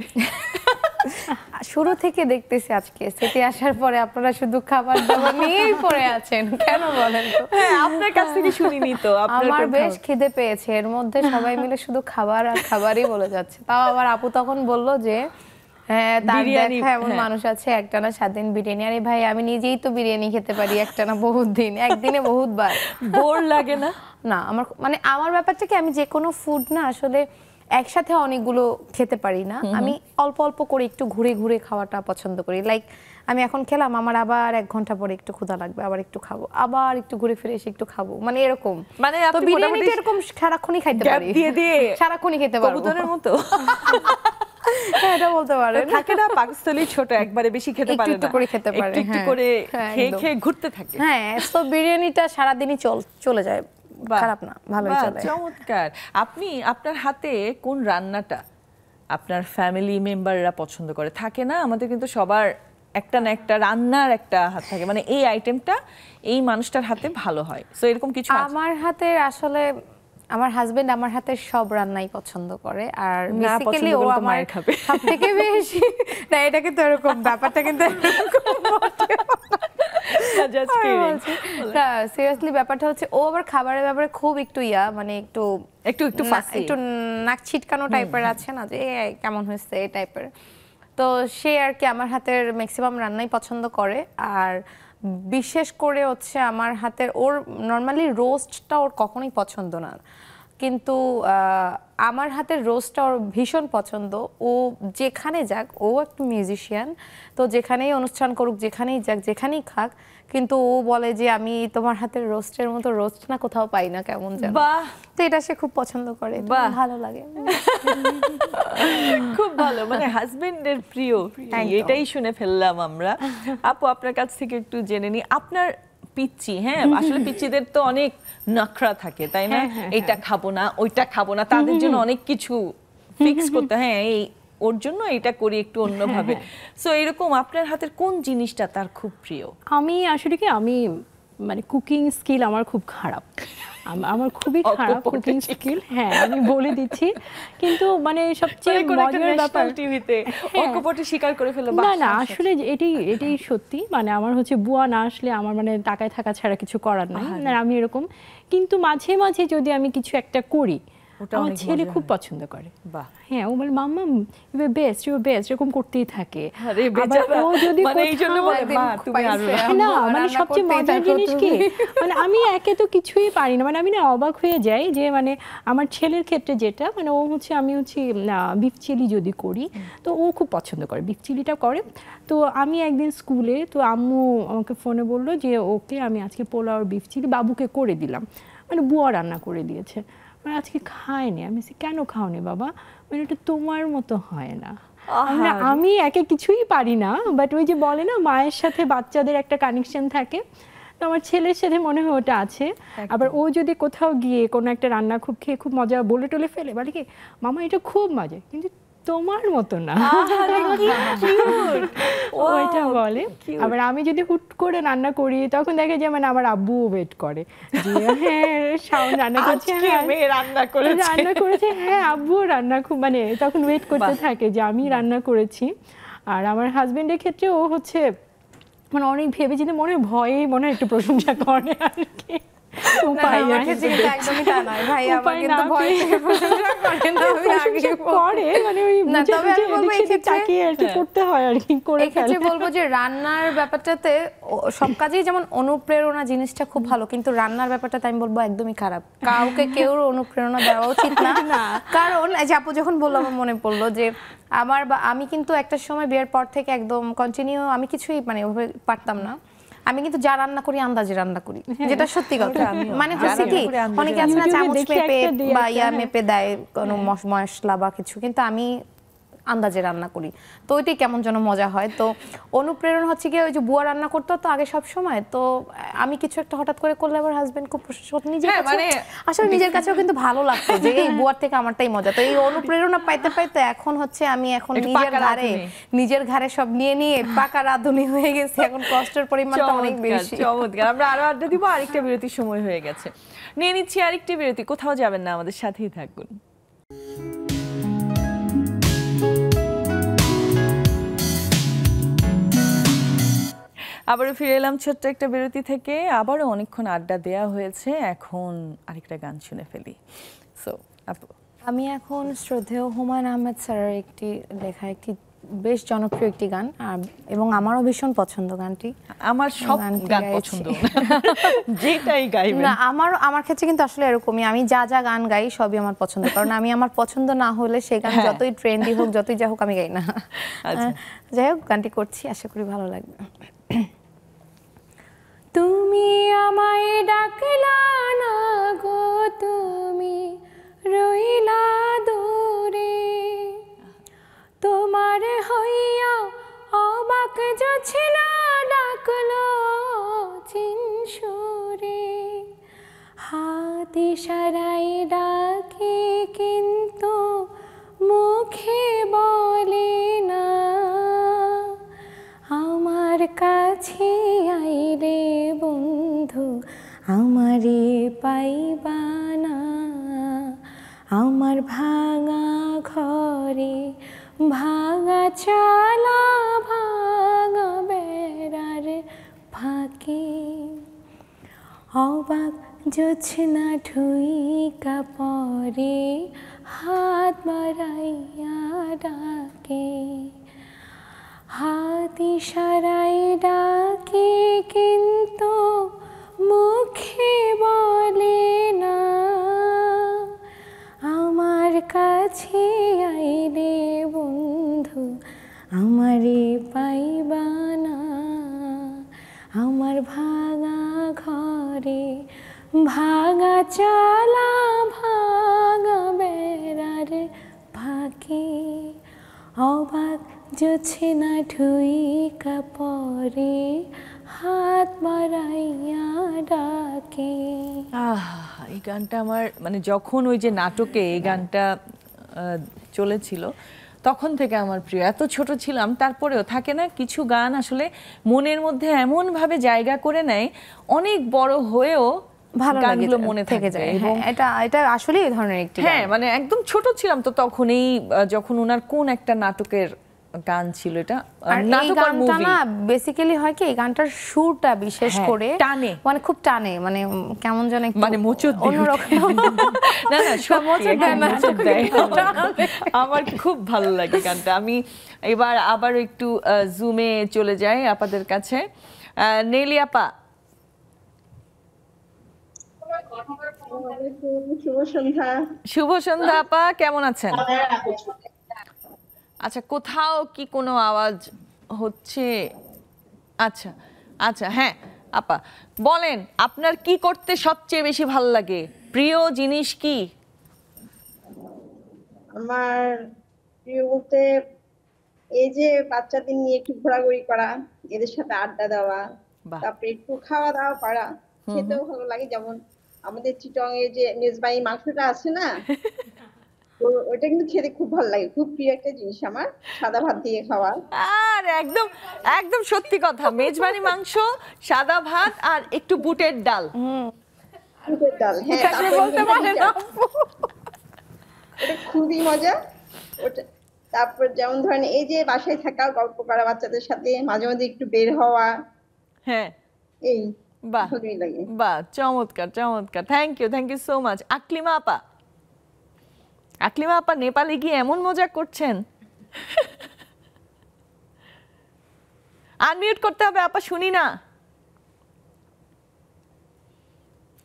শুরু থেকে দেখতেছি আজকে সেটি আসার পরে আপনারা শুধু খাবার দাবার নিয়েই পড়ে আছেন, কেন বলেন তো? হ্যাঁ, আপনার কাছ থেকে শুনিনি তো। আমার বেশ খিদে পেয়েছে, এর মধ্যে সবাই মিলে শুধু খাবার আর খাবারই বলে যাচ্ছে। তাও আবার আপু তখন বললো যে হ্যাঁ তার দেখা এমন মানুষ আছে একটানা 7 দিন বিরিয়ানি। আরে ভাই আমি নিজেই তো বিরিয়ানি খেতে পারি একটানা বহুত দিন, একদিনে বহুতবার। বোর লাগে না? না, আমার মানে আমার ব্যাপারটা কি, আমি যে কোনো ফুড না আসলে একসাথে অনেকগুলো খেতে পারি না। আমি অল্প অল্প করে একটু ঘুরে ঘুরে খাওয়াটা পছন্দ করি। লাইক আমি এখন খেলাম, আমার আবার 1 ঘন্টা পরে একটু ক্ষুধা লাগবে, আবার একটু খাবো, আবার একটু ঘুরে ফিরে এসে একটু খাবো, মানে এরকম। মানে তো বিরিয়ানিটা এরকম সারাক্ষণই খাইতে পারি, সারাক্ষণই খেতে পারবো, কবুতরের মতো। হ্যাঁ, এটা বলতে পারেন। থাকে না পাকস্থলী ছোট, একবারে বেশি খেতে পারে না, একটু করে খেতে পারে, একটু করে খেয়ে খেয়ে ঘুরতে থাকে। হ্যাঁ, তো বিরিয়ানিটা সারাদিনই চলে যায়, খারাপ না, ভালোই চলে। চমৎকার। আপনি আপনার হাতে কোন রান্নাটা আপনার ফ্যামিলি মেম্বাররা পছন্দ করে? থাকে না আমাদের কিন্তু সবার একটা না একটা রান্নার একটা হাত থাকে, মানে এই আইটেমটা এই মানুষটার হাতে ভালো হয়। সো এরকম কিছু আছে? আমার হাতে আসলে আমার হাজবেন্ড আমার হাতে সব রান্নাই পছন্দ করে, আর বেসিক্যালি ও আমার সবথেকে বেশি না, এটা কিন্তু এরকম ব্যাপারটা কিন্তু সিরিয়াসলি ব্যাপারটা হচ্ছে ও আবার খাবারের ব্যাপারে খুব একটু মানে একটু নাক ছিটকানো টাইপের আছে না, যে কেমন হয়েছে এই টাইপের। তো সে আর কি আমার হাতের ম্যাক্সিমাম রান্নাই পছন্দ করে। আর বিশেষ করে হচ্ছে আমার হাতের, ওর নর্মালি রোস্টটা ওর কখনোই পছন্দ না, কিন্তু আমার হাতের রোস্টটা ওর ভীষণ পছন্দ। ও যেখানে যাক, ও একটা মিউজিশিয়ান, তো যেখানেই অনুষ্ঠান করুক, যেখানেই যাক, যেখানেই খাক, কিন্তু ও বলে যে আমি তোমার হাতের রোস্টের মতো রোস্ট না কোথাও পাই না, কেমন যেন। তো এটা সে খুব পছন্দ করে, ভালো লাগে। খুব ভালো, মানে হাজবেন্ডের প্রিয়, এটাই শুনে ফেললাম আমরা। আপু আপনার কাছ থেকে একটু জেনে নি, আপনার পিচ্চি, হ্যাঁ আসলে পিচ্চিদের তো অনেক নখরা থাকে, তাই না? এটা খাবো না, ওইটা খাবো না, তাদের জন্য অনেক কিছু ফিক্স করতে, হ্যাঁ এই ওর জন্য এটা করি একটু অন্যভাবে। সো এরকম আপনার হাতের কোন জিনিসটা তার খুব প্রিয়? আমি আসলে কি, আমি মানে কুকিং স্কিল আমার খুব খারাপ, আমার খুবই খারাপ কুকিং স্কিল, হ্যাঁ আমি বলে দিচ্ছি। কিন্তু মানে সবচেয়ে মজার ব্যাপার, টিভিতে অকপটে স্বীকার করে ফেললো। না আসলে এটাই সত্যি, মানে আমার হচ্ছে বুয়া না আসলে আমার মানে টাকায় থাকা ছাড়া কিছু করার নাই, আমি এরকম। কিন্তু মাঝে মাঝে যদি আমি কিছু একটা করি, আমার ছেলে খুব পছন্দ করে। হ্যাঁ, ও বলে মাম্মা ইউ বেস্ট এরকম করতেই থাকে। ও যদি না, মানে সবচেয়ে মজার জিনিস কি, মানে আমি একে তো কিছুই পারি না, মানে আমি না অবাক হয়ে যাই যে মানে আমার ছেলের ক্ষেত্রে যেটা, মানে ও হচ্ছে, আমি হচ্ছে বিফ চিলি যদি করি তো ও খুব পছন্দ করে, বিফ চিলিটা করে। তো আমি একদিন স্কুলে, তো আম্মু আমাকে ফোনে বললো যে ওকে আমি আজকে পোলাও আর বিফ চিলি বাবুকে করে দিলাম, মানে বুয়া রান্না করে দিয়েছে, মানে আজকে খায়নি। আমি কেন খাওনি বাবা? মানে এটা তোমার মতো হয় না। আমি একে কিছুই পারি না, বাট ওই যে বলে না মায়ের সাথে বাচ্চাদের একটা কানেকশন থাকে, তো আমার ছেলের সাথে মনে হয় ওটা আছে। আবার ও যদি কোথাও গিয়ে কোনো একটা রান্না খুব খেয়ে খুব মজা বলে টলে ফেলে, বলে কি মামা এটা খুব মজা, কিন্তু তোমার মতো না, ওইটা বলে। আবার আমি যদি হুট করে রান্না করি তখন দেখে যে মানে আমার আব্বু ওয়েট করে যে হ্যাঁ শাওন রান্না করছে, রান্না করেছে, হ্যাঁ আব্বু রান্না খুব, মানে তখন ওয়েট করতে থাকে যে আমি রান্না করেছি। আর আমার হাজবেন্ডের ক্ষেত্রে ও হচ্ছে মানে অনেক ভেবে চিন্তে মনে হয় মনে হয় একটু প্রশংসা করে আর কি। বলবো যে রান্নার ব্যাপারটাতে সব কাজেই যেমন অনুপ্রেরণা জিনিসটা খুব ভালো, কিন্তু রান্নার ব্যাপারটাতে আমি বলবো একদমই খারাপ। কাউকে কেউ অনুপ্রেরণা দেওয়া উচিত না, কারণ আপু যখন বললো আমার মনে পড়লো যে আমি কিন্তু একটা সময় বিয়ের পর থেকে একদম কন্টিনিউ আমি কিছুই মানে ওভাবে পারতাম না। আমি কিন্তু যা রান্না করি আন্দাজে রান্না করি, যেটা সত্যি কথা। মানে হচ্ছে কি অনেকে আছে না চামচ মেপে বা মেপে দেয় কোনো মশলা বা কিছু, কিন্তু আমি আন্দাজে রান্না করি, তো ওইটাই কেমন যেন মজা হয়। তো অনুপ্রেরণা হচ্ছে কি ওই যে বুয়া রান্না করতে তো আগে সব সময়, তো আমি কিছু একটা হঠাৎ করে করলে আমার হাজবেন্ড খুব প্রশংসা করতেন, নিজের কাছে আসলে নিজের কাছেও কিন্তু ভালো লাগতো যে এই বুয়ার থেকে আমারটাই মজা। তো এই অনুপ্রেরণা পাইতে পাইতে এখন হচ্ছে আমি এখন নিজের ঘাড়ে সব নিয়ে নিয়ে পাকা রাঁধুনি হয়ে গেছি, এখন কষ্টের পরিমাণটা অনেক বেশি। চমৎকার। আমরা আরো আড্ডা দিব, আরেকটা বিরতির সময় হয়ে গেছে, নিয়ে নিচ্ছি আরেকটি বিরতি। কোথাও যাবেন না, আমাদের সাথেই থাকুন। আবারও ফিরে এলাম ছোট্ট একটা বিরতি থেকে। আবারও অনেকক্ষণ আড্ডা দেওয়া হয়েছে, এখন আরেকটা গান শুনে ফেলি। সো আপু, আমি এখন শ্রদ্ধেয় হুমায়ুন আহমেদ স্যারের একটি লেখা একটি বেশ জনপ্রিয় একটি গান, এবং আমারও ভীষণ পছন্দ গানটি। আমার সব গান পছন্দ, যেটাই গাইবেন না আমার ক্ষেত্রে কিন্তু আসলে এরকমই, আমি যা যা গান গাই সবই আমার পছন্দ, কারণ আমি আমার পছন্দ না হলে সেই গান যতই ট্রেন্ডি হোক যতই যা হোক আমি গাই না। যাই হোক, গানটি করছি, আশা করি ভালো লাগবে। তুমি আমায় ডাকলা না গো, তুমি রইলা দূরে, তোমার হইয়া অবাক যাচ্ছে না ডাকলো চিনসুরে, হাত ইশারায় ডাকে কিন্তু মুখে বলে না, আমার কাছে আইরে বন্ধু আমারে পাইবা না, আমার ভাঙা ঘরে ভাঙা চালা ভাঙা বেড়ার ফাঁকে, অবাক জোছনা ঢুইকা পরে হাত বাড়াইয়া ডাকে, হাত ইশারায় ডাকে কিন্তু মুখে বলে না, আমার কাছে আইলে বন্ধু আমারে পাইবা না, আমার ভাঙা ঘরে ভাঙা চালা ভাঙা বেড়ার ফাঁকে, অবাক জোছনা ঢুইকা পরে হাত বাড়াইয়া ডাকে। এই গানটা আমার মানে যখন ওই যে নাটকে এই গানটা চলেছিল তখন থেকে আমার প্রিয়। এত ছোট ছিলাম তারপরেও থাকে না কিছু গান আসলে মনের মধ্যে এমন ভাবে জায়গা করে নেয়, অনেক বড় হয়েও ভালো গানগুলো মনে থেকে যায়। এবং এটা আসলে এই ধরনের একটি হ্যাঁ, মানে একদম ছোট ছিলাম তো তখনই, যখন ওনার কোন একটা নাটকের গান ছিল, এটা নাটক আর মুভি না, বেসিক্যালি হয় কি এই গানটার সুরটা বিশেষ করে টানে, মানে খুব টানে, মানে কেমন যেন মানে মোচড় অন্যরকম। না না, মোচড় দেয়। আমার খুব ভালো লাগে গানটা। আমি এবার আবার একটু জুমে চলে যাই আপনাদের কাছে। নেলি আপা, শুভ সন্ধ্যা আপা, কেমন আছেন? আচ্ছা, কোথাও কি কোনো আওয়াজ হচ্ছে? আচ্ছা আচ্ছা, হ্যাঁ আপা বলেন, আপনার কি করতে সবচেয়ে বেশি ভালো লাগে? প্রিয় জিনিস কি? আমার প্রিয় বলতে এই যে বাচ্চাদের নিয়ে একটু ঘোরাঘুরি করা, এদের সাথে আড্ডা দেওয়া, তারপরে একটু খাওয়া দাওয়া করা, খেতেও ভালো লাগে। যেমন আমাদের চিটং এর যে মেজবানি মাংসটা আছে না, ওটা কিন্তু খেতে খুব ভালো লাগে, খুব প্রিয় একটা জিনিস আমার, সাদা ভাত দিয়ে খাওয়া। আর একদম একদম সত্যি কথা, মেজবানি মাংস, সাদা ভাত আর একটু বুটের ডাল। বুটের ডাল, হ্যাঁ, ওটা খুবই মজা ওটা। তারপর যেমন ধরেন এই যে বাসায় থাকা, গল্প করা বাচ্চাদের সাথে, মাঝে মাঝে একটু বের হওয়া, হ্যাঁ এই বাহ বাহ, চমৎকার চমৎকার, thank you so much. Aklima আপা, আকলিমা আপা নেপালে গিয়ে এমন মজা করছেন, আনমিউট করতে হবে আপা, শুনি না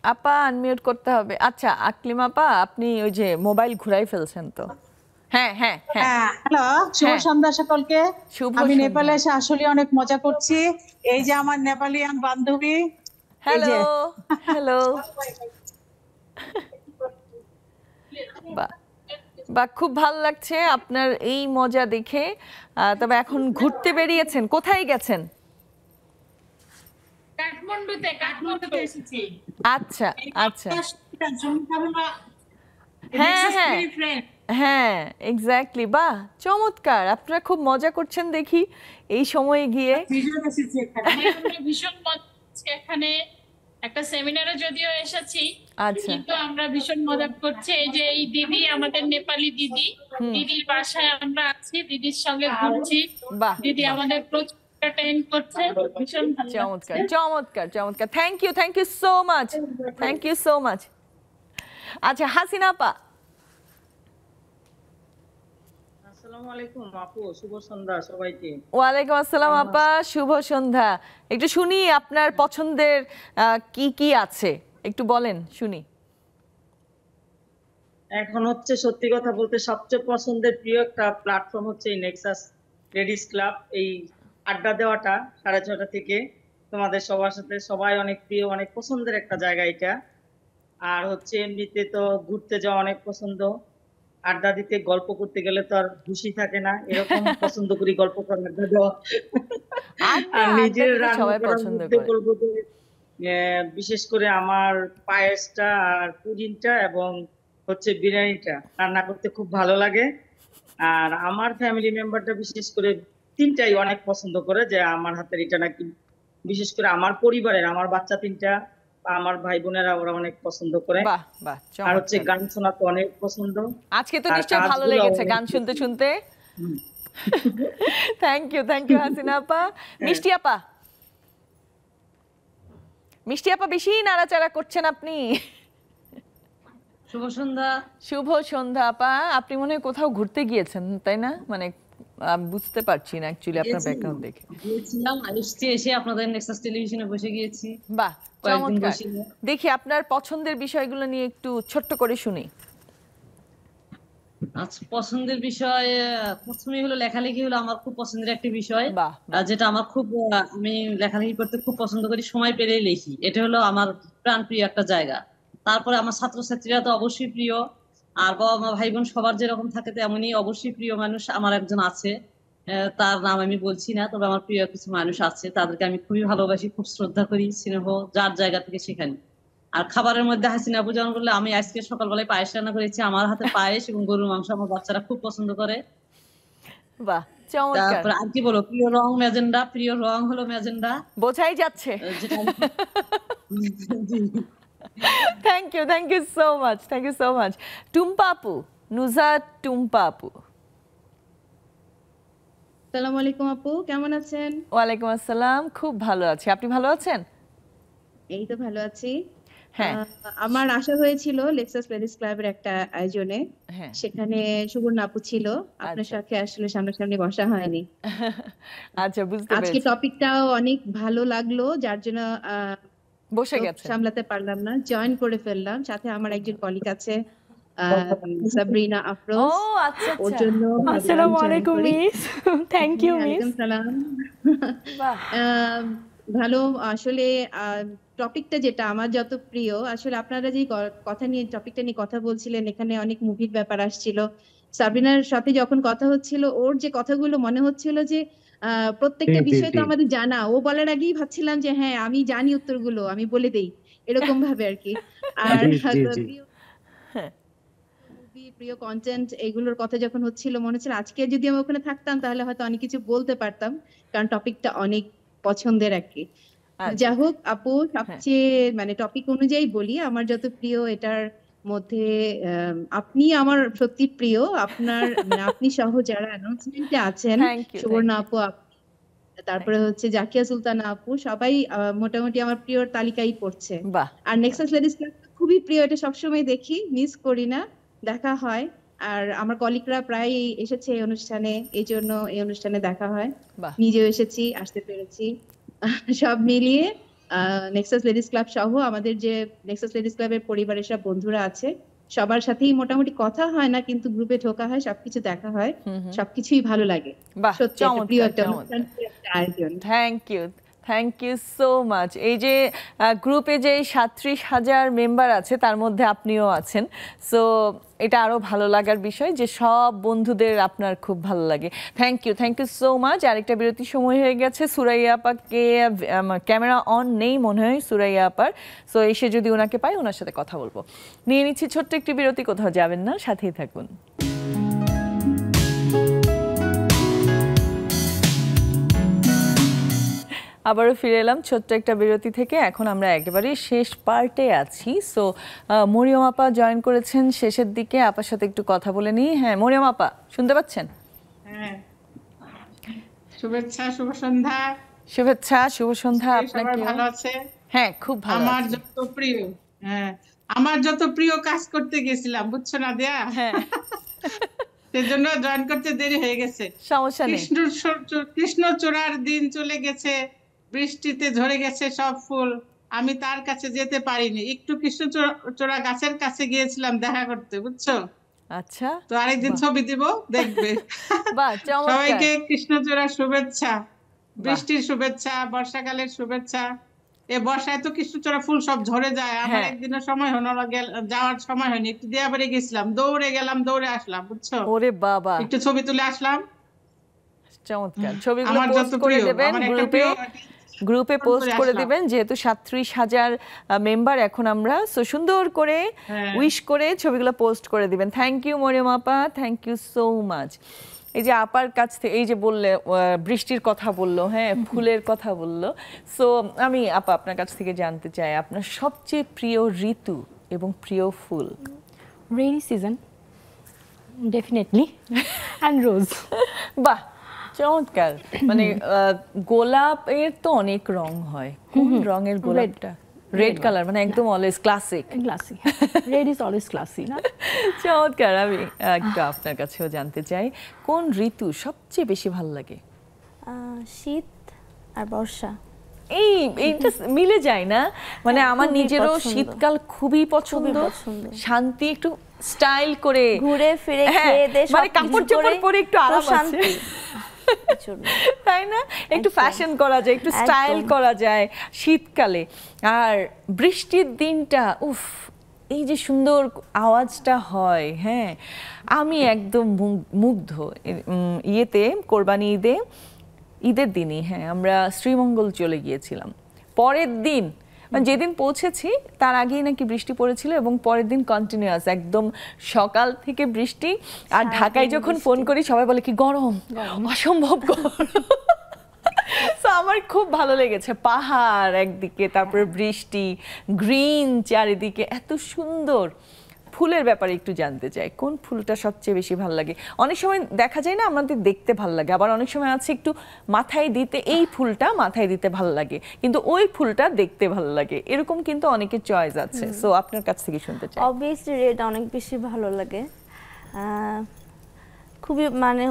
আপা, আনমিউট করতে হবে। আচ্ছা আকলিমা আপা, আপনি ওই যে মোবাইল ঘুরাই ফেলছেন তো? হ্যাঁ হ্যাঁ হ্যাঁ, হ্যালো, শুভ সন্ধ্যা সকলকে। আমি নেপালে এসে আসলে অনেক মজা করছি। এই যে আমার নেপালিয়ান বান্ধবী, হ্যালো হ্যালো, বাহ বা খুব ভালো লাগছে আপনার এই মজা দেখে। তবে এখন ঘুরতে বেরিয়েছেন, কোথায় গেছেন? কাঠমান্ডুতে এসেছি। আচ্ছা আচ্ছা, হ্যাঁ হ্যাঁ হ্যাঁ এক্স্যাক্টলি। বাহ চমৎকার, আপনারা খুব মজা করছেন দেখি এই সময়ে গিয়ে। ভীষণ মজা করছি, এখানে একটা সেমিনারে যদিও এসেছি, কিন্তু আমরা ভীষণ মজা করছি। এই যে এই দিদি, আমাদের নেপালি দিদি, দিদির বাসায় আমরা আছি, দিদির সঙ্গে ঘুরছি। দিদি আমাদের প্রচুর এন্টারটেইন করছে, ভীষণ ভালো। চমৎকার চমৎকার চমৎকার, thank you so much, thank you so much. আচ্ছা হাসিনা আপা। আসসালামু আলাইকুম আপু, শুভ সন্ধ্যা সবাইকে। ওয়ালাইকুম আসসালাম আপা, শুভ সন্ধ্যা। একটু শুনি আপনার পছন্দের কি কি আছে, একটু বলেন শুনি। এখন হচ্ছে সত্যি কথা বলতে সবচেয়ে পছন্দের প্রিয় একটা প্ল্যাটফর্ম হচ্ছে এই নেক্সাস লেডিস ক্লাব। এই আড্ডা দেওয়াটা 6:30 থেকে তোমাদের সবার সাথে সবাই অনেক প্রিয়, অনেক পছন্দের একটা জায়গা এটা। আর হচ্ছে এমনিতে তো ঘুরতে যাওয়া অনেক পছন্দ, আড্ডা দিতে গল্প করতে গেলে তো আর খুশি থাকে না, এরকম পছন্দ করি গল্প করে আড্ডা দেওয়া। আর নিজের রান্না বলবো বিশেষ করে আমার পায়েসটা আর পুডিংটা এবং হচ্ছে বিরিয়ানিটা রান্না করতে খুব ভালো লাগে। আর আমার ফ্যামিলি মেম্বারটা বিশেষ করে 3টাই অনেক পছন্দ করে যে আমার হাতের এটা নাকি, বিশেষ করে আমার পরিবারের আমার বাচ্চা 3টা, আমার ভাই বোনেরা ওরা অনেক পছন্দ করে। আর হচ্ছে গান শোনা তো অনেক পছন্দ। আজকে তো নিশ্চয়ই ভালো লেগেছে গান শুনতে শুনতে। থ্যাংক ইউ হাসিনা আপা। মিষ্টি আপা, মিষ্টি আপা বেশি নাড়াচাড়া করছেন আপনি। শুভ সন্ধ্যা। শুভ সন্ধ্যা আপা, আপনি মনে হয় কোথাও ঘুরতে গিয়েছেন তাই না? মানে বুঝতে পারছি না অ্যাকচুয়ালি আপনার ব্যাকগ্রাউন্ড দেখে। গিয়েছিলাম, আসছে এসে আপনাদের নেক্সাস টেলিভিশনে বসে গিয়েছি। বাহ চমৎকার। দেখি আপনার পছন্দের বিষয়গুলো নিয়ে একটু ছোট্ট করে শুনি। আচ্ছা, পছন্দের বিষয় প্রথমেই হলো লেখালেখি, হলো আমার খুব পছন্দের একটা বিষয়, যেটা আমার খুব, আমি লেখালেখি করতে খুব পছন্দ করি, সময় পেলেই লিখি, এটা হলো আমার প্রাণপ্রিয় একটা জায়গা। তারপরে আমার ছাত্রছাত্রীরা তো অবশ্যই প্রিয়, আর বাবা মা ভাই বোন সবার যেরকম থাকে তেমনই অবশ্যই প্রিয় মানুষ আমার একজন আছে, তার নাম আমি বলছি না, তবে আমার প্রিয় কিছু মানুষ আছে, তাদেরকে আমি খুবই ভালোবাসি, খুব শ্রদ্ধা করি, স্নেহ যার জায়গা থেকে সেখানে। আর খাবারের মধ্যে হাসিনা আপু যেমন করলে, আমি আজকে সকালবেলায় পায়েস রান্না করেছি, আমার হাতে পায়েস এবং গরুর মাংস আমার বাচ্চারা খুব পছন্দ করে। বাহ চমৎকার। তারপর আর কি বলো, প্রিয় রং ম্যাজেন্ডা, প্রিয় রং হলো ম্যাজেন্ডা, বোঝাই যাচ্ছে। Thank you so much. Tumpa আপু, নুজাত টুম্পা আপু। আসসালামু আলাইকুম আপু, কেমন আছেন? ওয়ালাইকুম আসসালাম, খুব ভালো আছি, আপনি ভালো আছেন? এই তো ভালো আছি। হ্যাঁ, আমার আশা হয়েছিল লেক্সাস লেডিস ক্লাবের একটা আয়োজনে, সেখানে সুবর্ণা আপু ছিল, আপনার সাথে আসলে সামনাসামনি বসা হয়নি। আচ্ছা বুঝতে পেরেছি। আজকে টপিকটাও অনেক ভালো লাগলো, যার জন্য বসে গেছে, সামলাতে পারলাম না, জয়েন করে ফেললাম। সাথে আমার একজন কলিগ আছে সাবরিনা আফরোজ, ও আচ্ছা ওর জন্য আসসালামু আলাইকুম মিস। Thank you miss. ওয়ালাইকুম সালাম। ভালো, আসলে টপিকটা যেটা আমার যত প্রিয়, আসলে আপনারা যে কথা নিয়ে টপিকটা নিয়ে কথা বলছিলেন, এখানে অনেক মুভির ব্যাপার আসছিল, সাবরিনার সাথে যখন কথা হচ্ছিল, ওর যে কথাগুলো মনে হচ্ছিল যে প্রত্যেকটা বিষয় তো আমাদের জানা, ও বলার আগেই ভাবছিলাম যে হ্যাঁ আমি জানি উত্তরগুলো, আমি বলে দেই, এরকম ভাবে আর কি। আর প্রিয় কন্টেন্ট এগুলোর কথা যখন হচ্ছিল, মনে হচ্ছিল আজকে যদি আমি ওখানে থাকতাম তাহলে হয়তো অনেক কিছু বলতে পারতাম, কারণ টপিকটা অনেক পছন্দের আর কি। যাই হোক আপু, সবচেয়ে মানে টপিক অনুযায়ী বলি, আমার যত প্রিয় এটার মধ্যে আপনি আমার সত্যি প্রিয়, আপনার আপনি সহ যারা অ্যানাউন্সমেন্টে আছেন, সুবর্ণা আপু, তারপরে হচ্ছে জাকিয়া সুলতানা আপু, সবাই মোটামুটি আমার প্রিয় তালিকায় পড়ছে। আর নেক্সাস লেডিস ক্লাব খুবই প্রিয়, এটা সবসময় দেখি, মিস করি না, দেখা হয়। আর আমার কলিগরা প্রায় এসেছে এই অনুষ্ঠানে, এই জন্য এই অনুষ্ঠানে দেখা হয়, নিজেও এসেছি, আসতে পেরেছি। সব মিলিয়ে নেক্সাস লেডিস ক্লাব সহ আমাদের যে নেক্সাস লেডিস ক্লাবের পরিবারের সব বন্ধুরা আছে, সবার সাথেই মোটামুটি কথা হয় না, কিন্তু গ্রুপে ঢোকা হয়, সবকিছু দেখা হয়, সবকিছুই ভালো লাগে। সত্যি প্রিয় একটা অনুষ্ঠান, আয়োজন। Thank you so much. এই যে গ্রুপে যে 37,000 মেম্বার আছে তার মধ্যে আপনিও আছেন, সো এটা আরো ভালো লাগার বিষয় যে সব বন্ধুদের আপনার খুব ভালো লাগে। Thank you so much. আরেকটা বিরতির সময় হয়ে গেছে। সুরাইয়া আপাকে, ক্যামেরা অন নেই মনে হয় সুরাইয়া আপার, সো এসে যদি ওনাকে পাই ওনার সাথে কথা বলবো। নিয়ে নিচ্ছি ছোট্ট একটি বিরতি, কোথাও যাবেন না, সাথেই থাকুন। আবারও ফিরে এলাম ছোট্ট একটা বিরতি থেকে। এখন আমরা একেবারে শেষ পার্টে আছি। সো মরিয়ম আপা জয়েন করেছেন শেষের দিকে, আপার সাথে একটু কথা বলে নিই। হ্যাঁ মরিয়ম আপা, শুনতে পাচ্ছেন? হ্যাঁ, শুভেচ্ছা, শুভ সন্ধ্যা। শুভেচ্ছা, শুভ সন্ধ্যা আপনাকে। ভালো আছে? হ্যাঁ খুব ভালো। আমার যত প্রিয়, হ্যাঁ আমার যত প্রিয় কাজ করতে গেছিলাম, বুঝছো না দেয়া, সেজন্য জয়েন করতে দেরি হয়ে গেছে। সমস্যা নেই। কৃষ্ণচূড়ার দিন চলে গেছে, বৃষ্টিতে ঝরে গেছে সব ফুল, আমি তার কাছে যেতে পারিনি। একটু কৃষ্ণচূড়া গাছের কাছে গিয়েছিলাম দেখা করতে, বুঝছো? আচ্ছা, তো আরেকদিন ছবি দিব, দেখবে। সবাইকে কৃষ্ণচূড়ার শুভেচ্ছা, বৃষ্টির শুভেচ্ছা, বর্ষাকালের শুভেচ্ছা। এই বর্ষায় তো কৃষ্ণচূড়া ফুল সব ঝরে যায়। আমার একদিনের সময় হলো যাওয়ার সময় হয়নি, একটু দিয়াবাড়ি গেছিলাম, দৌড়ে গেলাম, দৌড়ে আসলাম, বুঝছো? ওরে বাবা, একটু ছবি তুলে আসলাম। চমৎকার। ছবিগুলো পোস্ট করে দেবেন গ্রুপে পোস্ট করে দিবেন, যেহেতু 37,000 মেম্বার এখন আমরা, সো সুন্দর করে উইশ করে ছবিগুলো পোস্ট করে দিবেন। থ্যাংক ইউ মরিয়ম আপা, থ্যাংক ইউ সো মাচ। এই যে আপার কাছ থেকে এই যে বললে বৃষ্টির কথা বললো, হ্যাঁ ফুলের কথা বললো, সো আমি আপা আপনার কাছ থেকে জানতে চাই আপনার সবচেয়ে প্রিয় ঋতু এবং প্রিয় ফুল। রেইনি সিজন ডেফিনেটলি, অ্যান্ড রোজ। বাহ, চমৎকার। মানে গোলাপের তো অনেক রং হয়, কোন রঙের গোলাপটা? রেড কালার, মানে একদম always classic. Red is always classy না? চমৎকার। আমি একটু আপনার কাছেও জানতে চাই কোন ঋতু সবচেয়ে বেশি ভালো লাগে? শীত আর বর্ষা। এইটা মিলে যায় না? মানে আমার নিজেরও শীতকাল খুবই পছন্দ, শান্তি, একটু স্টাইল করে ঘুরে ফিরে খেয়ে দিয়ে মানে কাপড় চোপড় পরে একটু আরাম আছে, তাই না? একটু ফ্যাশন করা যায়, একটু স্টাইল করা যায় শীতকালে। আর বৃষ্টির দিনটা, উফ, এই যে সুন্দর আওয়াজটা হয়, হ্যাঁ আমি একদম মুগ্ধ। ইয়েতে কোরবানি ঈদের দিনই, হ্যাঁ আমরা শ্রীমঙ্গল চলে গিয়েছিলাম। পরের দিন মানে যেদিন পৌঁছেছি তার আগেই নাকি বৃষ্টি পড়েছিল, এবং পরের দিন কন্টিনিউয়াস একদম সকাল থেকে বৃষ্টি। আর ঢাকায় যখন ফোন করি সবাই বলে কি গরম, অসম্ভব গরম। তো আমার খুব ভালো লেগেছে, পাহাড় একদিকে, তারপরে বৃষ্টি, গ্রিন চারিদিকে, এত সুন্দর। ফুলের ব্যাপারে একটু জানতে চাই, কোন ফুলটা সবচেয়ে বেশি ভালো লাগে? অনেক সময় দেখা যায় না আমাদের দেখতে ভালো লাগে, আবার অনেক সময় আছে একটু মাথায় দিতে, এই ফুলটা মাথায় দিতে ভালো লাগে কিন্তু ওই ফুলটা দেখতে ভালো লাগে, এরকম কিন্তু অনেকের চয়েস আছে। সো আপনার কাছ থেকে শুনতে চাই। অবভিয়াসলি রেড অনেক বেশি ভালো লাগে, খুবই মানে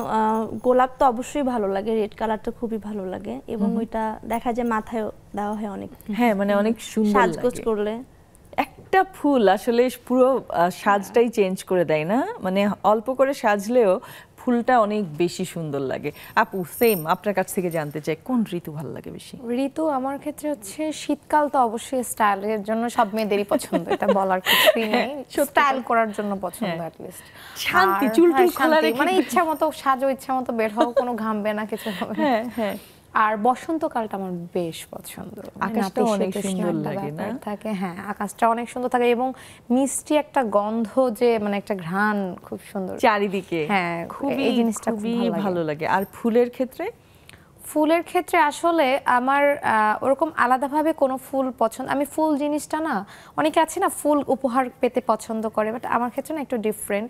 গোলাপ তো অবশ্যই ভালো লাগে, রেড কালারটা খুবই ভালো লাগে, এবং ওইটা দেখা যায় মাথায় দেওয়া হয় অনেক, হ্যাঁ মানে অনেক সুন্দর সাজগোজ করলে। একটা ফুল আসলে পুরো সাজটাই চেঞ্জ করে দেয় না, মানে অল্প করে সাজলেও ফুলটা অনেক বেশি সুন্দর লাগে। আপু সেম, আপনার কাছ থেকে জানতে চাই কোন ঋতু ভালো লাগে বেশি? ঋতু আমার ক্ষেত্রে হচ্ছে শীতকাল, তো অবশ্যই স্টাইলের জন্য সব মেয়েদেরই পছন্দ, এটা বলার কিছুই নেই, স্টাইল করার জন্য পছন্দ, অ্যাট লিস্ট শান্তি, চুল টুল খোলা রেখে মানে ইচ্ছা মতো সাজো, ইচ্ছা মতো বের হও, কোনো ঘামবে না, কিছু হবে না। হ্যাঁ হ্যাঁ। আর বসন্তকালটা আমার বেশ পছন্দ, আকাশটা অনেক সুন্দর লাগে না থাকে, হ্যাঁ আকাশটা অনেক সুন্দর থাকে, এবং মিষ্টি একটা গন্ধ, যে মানে একটা ঘ্রাণ খুব সুন্দর চারিদিকে, হ্যাঁ এই জিনিসটা খুবই ভালো লাগে। আর ফুলের ক্ষেত্রে? ফুলের ক্ষেত্রে আসলে আমার ওরকম আলাদাভাবে কোনো ফুল পছন্দ, আমি ফুল জিনিসটা না, অনেকে আছে না ফুল উপহার পেতে পছন্দ করে, বাট আমার ক্ষেত্রে না একটু ডিফারেন্ট,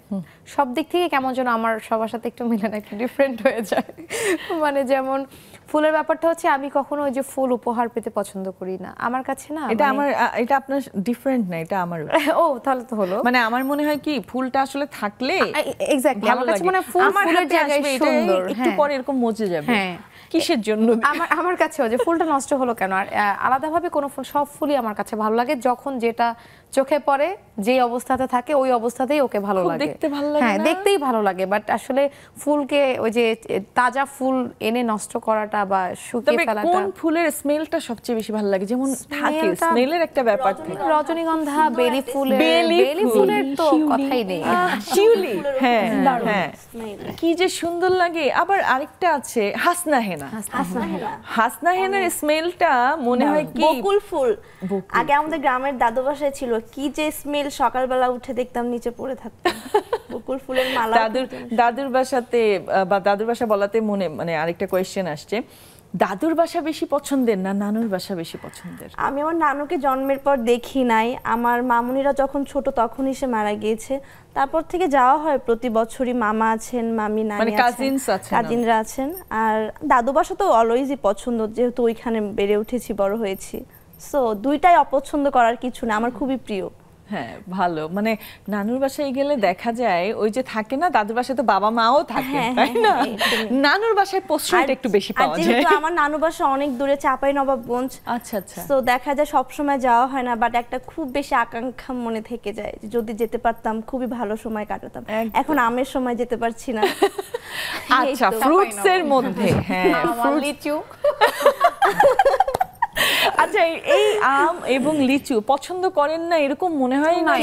সব দিক থেকে কেমন যেন আমার সবার সাথে একটু মিলে না, একটু ডিফারেন্ট হয়ে যায়। মানে যেমন ফুলের ব্যাপারটা হচ্ছে আমি কখনো ওই যে ফুল উপহার পেতে পছন্দ করি না, আমার কাছে না, এটা আমার, এটা আপনার ডিফারেন্ট না, এটা আমার। ও তাহলে তো হলো, মানে আমার মনে হয় কি ফুলটা আসলে থাকলে এক্স্যাক্টলি আমার কাছে মনে হয় ফুলের জায়গায় সুন্দর, একটু পরে এরকম মজে যাবে, হ্যাঁ কিসের জন্য? আমার কাছেও যে ফুলটা নষ্ট হলো কেন। আর আলাদাভাবে কোনো ফুল, সব ফুলই আমার কাছে ভালো লাগে, যখন যেটা চোখে পড়ে, যে অবস্থাতে থাকে ওই অবস্থাতেই ওকে ভালো লাগে, দেখতে ভালো লাগে, হ্যাঁ দেখতেই ভালো লাগে। বাট আসলে ফুলকে ওই যে তাজা ফুল এনে নষ্ট করাটা ফেলাটা বা শুকিয়ে ফেলাটা। কোন ফুলের স্মেলটা সবচেয়ে বেশি ভালো লাগে? যেমন থাকে স্মেলের একটা ব্যাপার থাকে, রজনীগন্ধা, বেলি ফুলের তো কথাই নেই, শিউলি, হ্যাঁ হ্যাঁ, কি যে সুন্দর লাগে। আবার আরেকটা আছে হাসনা হেনা, হাসনা হেনার স্মেলটা মনে হয় কি বকুল ফুল। আগে আমাদের গ্রামের দাদু বাসায় ছিল, কি যে স্মেল, সকালবেলা উঠে দেখতাম নিচে পড়ে থাকতাম বকুল ফুলের মালা। দাদুর বাসাতে বা দাদুর বাসা বলাতে মানে আরেকটা কোয়েশ্চেন আসছে, দাদুর বাসা বেশি পছন্দের না নানুর বাসা বেশি পছন্দের? আমি আমার নানুকে জন্মের পর দেখি নাই, আমার মামুনিরা যখন ছোট তখনই সে মারা গিয়েছে। তারপর থেকে যাওয়া হয় প্রতি বছরই, মামা আছেন, মামি, নানি আছেন, কাজিনরা আছেন। আর দাদু বাসা তো অলওয়েজই পছন্দ, যেহেতু ওইখানে বেড়ে উঠেছি, বড় হয়েছি। সো দুইটাই অপছন্দ করার কিছু না, আমার খুবই প্রিয়। হ্যাঁ ভালো, মানে নানুর বাসায় গেলে দেখা যায় ওই যে থাকে না, দাদুর বাসায় তো বাবা মাও থাকে, তাই না? নানুর বাসায় প্রশ্রয়টা একটু বেশি পাওয়া যায়। যেহেতু আমার নানু বাসা অনেক দূরে, চাঁপাইনবাবগঞ্জ। আচ্ছা আচ্ছা। তো দেখা যায় সব সময় যাওয়া হয় না, বাট একটা খুব বেশি আকাঙ্ক্ষা মনে থেকে যায়, যদি যেতে পারতাম খুবই ভালো সময় কাটাতাম। এখন আমের সময় যেতে পারছি না। আচ্ছা, ফ্রুটস এর মধ্যে হ্যাঁ লিচু। আচ্ছা, এই আম এবং লিচু পছন্দ করেন না এরকম মনে হয় না?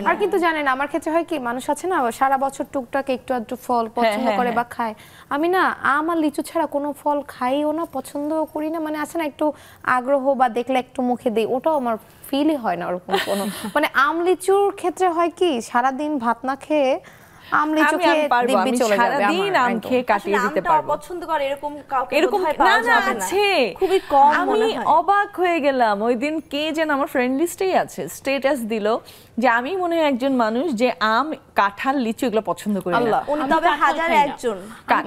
আর কিন্তু জানেন আমার ক্ষেত্রে হয় কি, মানুষ আছে না সারা বছর টুকটাক একটু আধটু ফল পছন্দ করে বা খায়, আমি না আম আর লিচু ছাড়া কোনো ফল খাইও না, পছন্দও করি না। মানে আছে না একটু আগ্রহ বা দেখলে একটু মুখে দিই, ওটাও আমার ফিলই হয় না ওরকম কোনো। মানে আম লিচুর ক্ষেত্রে হয় কি, সারাদিন ভাত না খেয়ে আম লিচু খেয়ে দিব্যি চলে যাবে, সারাদিন আম খেয়ে কাটিয়ে দিতে পারবো। পছন্দ করে এরকম কাউকে এরকম না না আছে, খুবই কম মনে হয়। আমি অবাক হয়ে গেলাম ওই দিন, কে যেন আমার ফ্রেন্ড লিস্টেই আছে, স্ট্যাটাস দিল যে আমি মনে হয় একজন মানুষ যে আম, কাঁঠাল, লিচু এগুলো পছন্দ করি না। উনি তবে হাজারে একজন,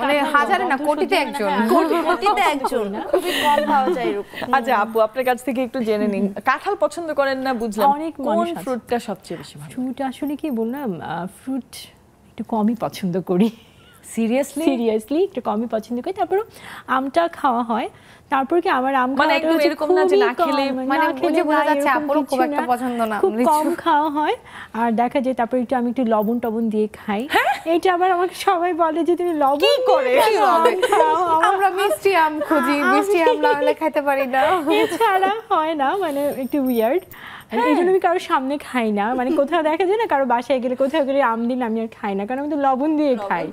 মানে হাজারে না কোটিতে একজন, কোটিতে একজন, খুবই কম পাওয়া যায় এরকম। আচ্ছা আপু, আপনার কাছ থেকে একটু জেনে নিন, কাঁঠাল পছন্দ করেন না বুঝলাম, কোন ফ্রুটটা সবচেয়ে বেশি ভালো? ফ্রুট আসলে কি বললাম, ফ্রুট একটু কমই পছন্দ করি। সিরিয়াসলি একটু কমই পছন্দ করি। তারপর আমটা খাওয়া হয়, তারপর কি আমার আম মানে একদম এরকম না যে না খেলে, মানে বুঝে বোঝা যাচ্ছে আপুর খুব একটা পছন্দ না, খুব কম খাওয়া হয়। আর দেখা যায় তারপর আমি একটু লবণ টবণ দিয়ে খাই। এইটা আবার আমাকে সবাই বলে যে তুমি লবণ করে খাও। আমরা মিষ্টি আম খুঁজি, মিষ্টি আম না হলে খাইতে পারি না, এছাড়া হয় না, মানে একটু উইয়ার্ড। এই জন্য আমি কারোর সামনে খাই না, মানে কোথাও দেখা যায় না কারো বাসায় গেলে কোথাও গেলে আম দিন আমি আর খাই না, কারণ আমি তো লবণ দিয়ে খাই।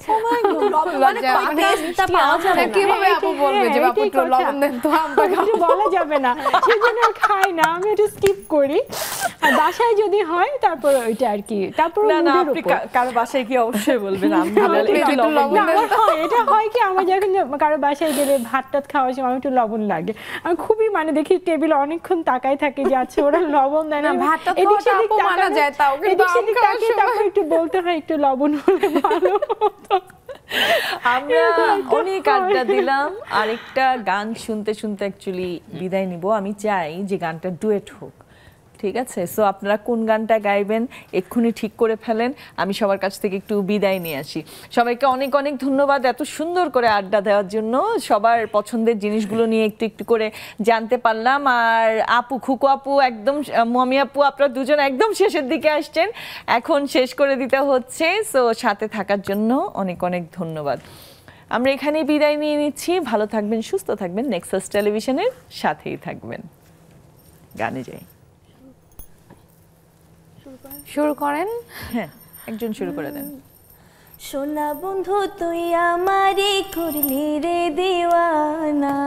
কিভাবে আপু বলবে যে আপু একটু লবণ দেন তো, আমটা বলা যাবে না, সেজন্য খাই না, আমি একটু স্কিপ করি। আর বাসায় যদি হয় তারপর ওইটা আর কি, তারপর কারো বাসায় কি অবশ্যই বলবেন এটা হয় কি, আমার যখন কারো বাসায় গেলে ভাত টাত খাওয়ার সময় একটু লবণ লাগে, আমি খুবই মানে দেখি টেবিলে অনেকক্ষণ তাকাই থাকে যে আচ্ছা ওরা লবণ দেয় না, ভাতটা খাওয়াটা আপু মানা যায়, তাও কিন্তু আম খাওয়ার সময় একটু বলতে হয় একটু লবণ হলে ভালো হতো। আমরা অনেক আড্ডা দিলাম, আরেকটা গান শুনতে শুনতে অ্যাকচুয়ালি বিদায় নিব। আমি চাই যে গানটা ডুয়েট হোক, ঠিক আছে? সো আপনারা কোন গানটা গাইবেন এক্ষুনি ঠিক করে ফেলেন, আমি সবার কাছ থেকে একটু বিদায় নিয়ে আসি। সবাইকে অনেক অনেক ধন্যবাদ এত সুন্দর করে আড্ডা দেওয়ার জন্য, সবার পছন্দের জিনিসগুলো নিয়ে একটু একটু করে জানতে পারলাম। আর আপু, খুকু আপু, একদম মমি আপু, আপনারা দুজন একদম শেষের দিকে আসছেন, এখন শেষ করে দিতে হচ্ছে। সো সাথে থাকার জন্য অনেক অনেক ধন্যবাদ। আমরা এখানেই বিদায় নিয়ে নিচ্ছি, ভালো থাকবেন, সুস্থ থাকবেন, নেক্সাস টেলিভিশনের সাথেই থাকবেন। গানে যাই, শুরু করেন। হ্যাঁ, একজন শুরু করে দেন। সোনা বন্ধু তুই আমারে করলি রে দিওয়ানা,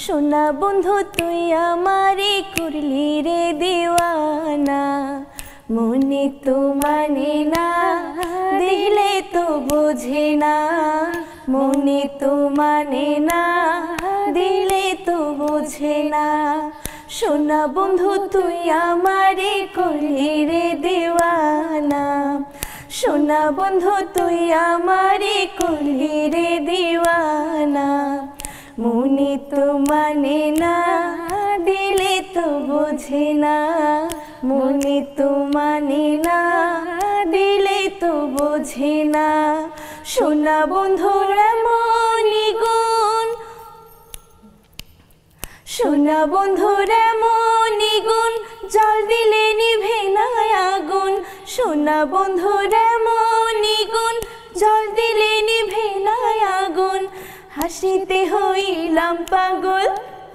সোনা বন্ধু তুই আমারে করলি রে দিওয়ানা, মনে তো মানে না দিলে তো বোঝে না, মনে তো মানে না দিলে তো বোঝে না, সোনা বন্ধু তুই আমারে করলি রে দিওয়ানা, সোনা বন্ধু তুই আমারে করলি রে দিওয়ানা, মনে তো মানে না দিলে তো বোঝে না, মনে তো মানে না দিলে তো বোঝে না, সোনা বন্ধুর এমনই গুণ, সোনা বন্ধুর এমনই গুণ, জল দিলে নিভে না আগুন, সোনা বন্ধুর এমনই গুণ, জল দিলে নিভে না আগুন, হাসিতে হইলাম পাগল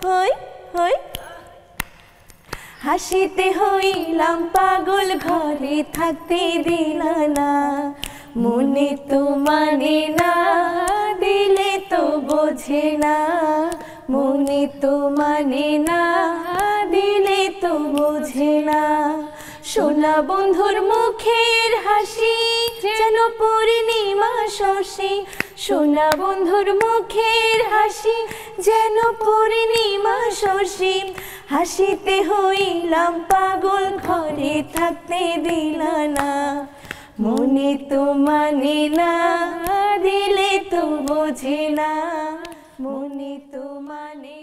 হই হই হাসিতে হইলাম পাগল ঘরে থাকতে দিল না মনে তো মানে না দিলে তো বোঝে না মনে তো মানে না দিলে তো বোঝে না সোনা বন্ধুর মুখের হাসি যেন পূর্ণিমা শশী সোনা বন্ধুর মুখের হাসি যেন পূর্ণিমা শশী হাসিতে হইলাম পাগল ঘরে থাকতে দিল না মনে তো মানে না দিলে তো বোঝে না মনে তো মানে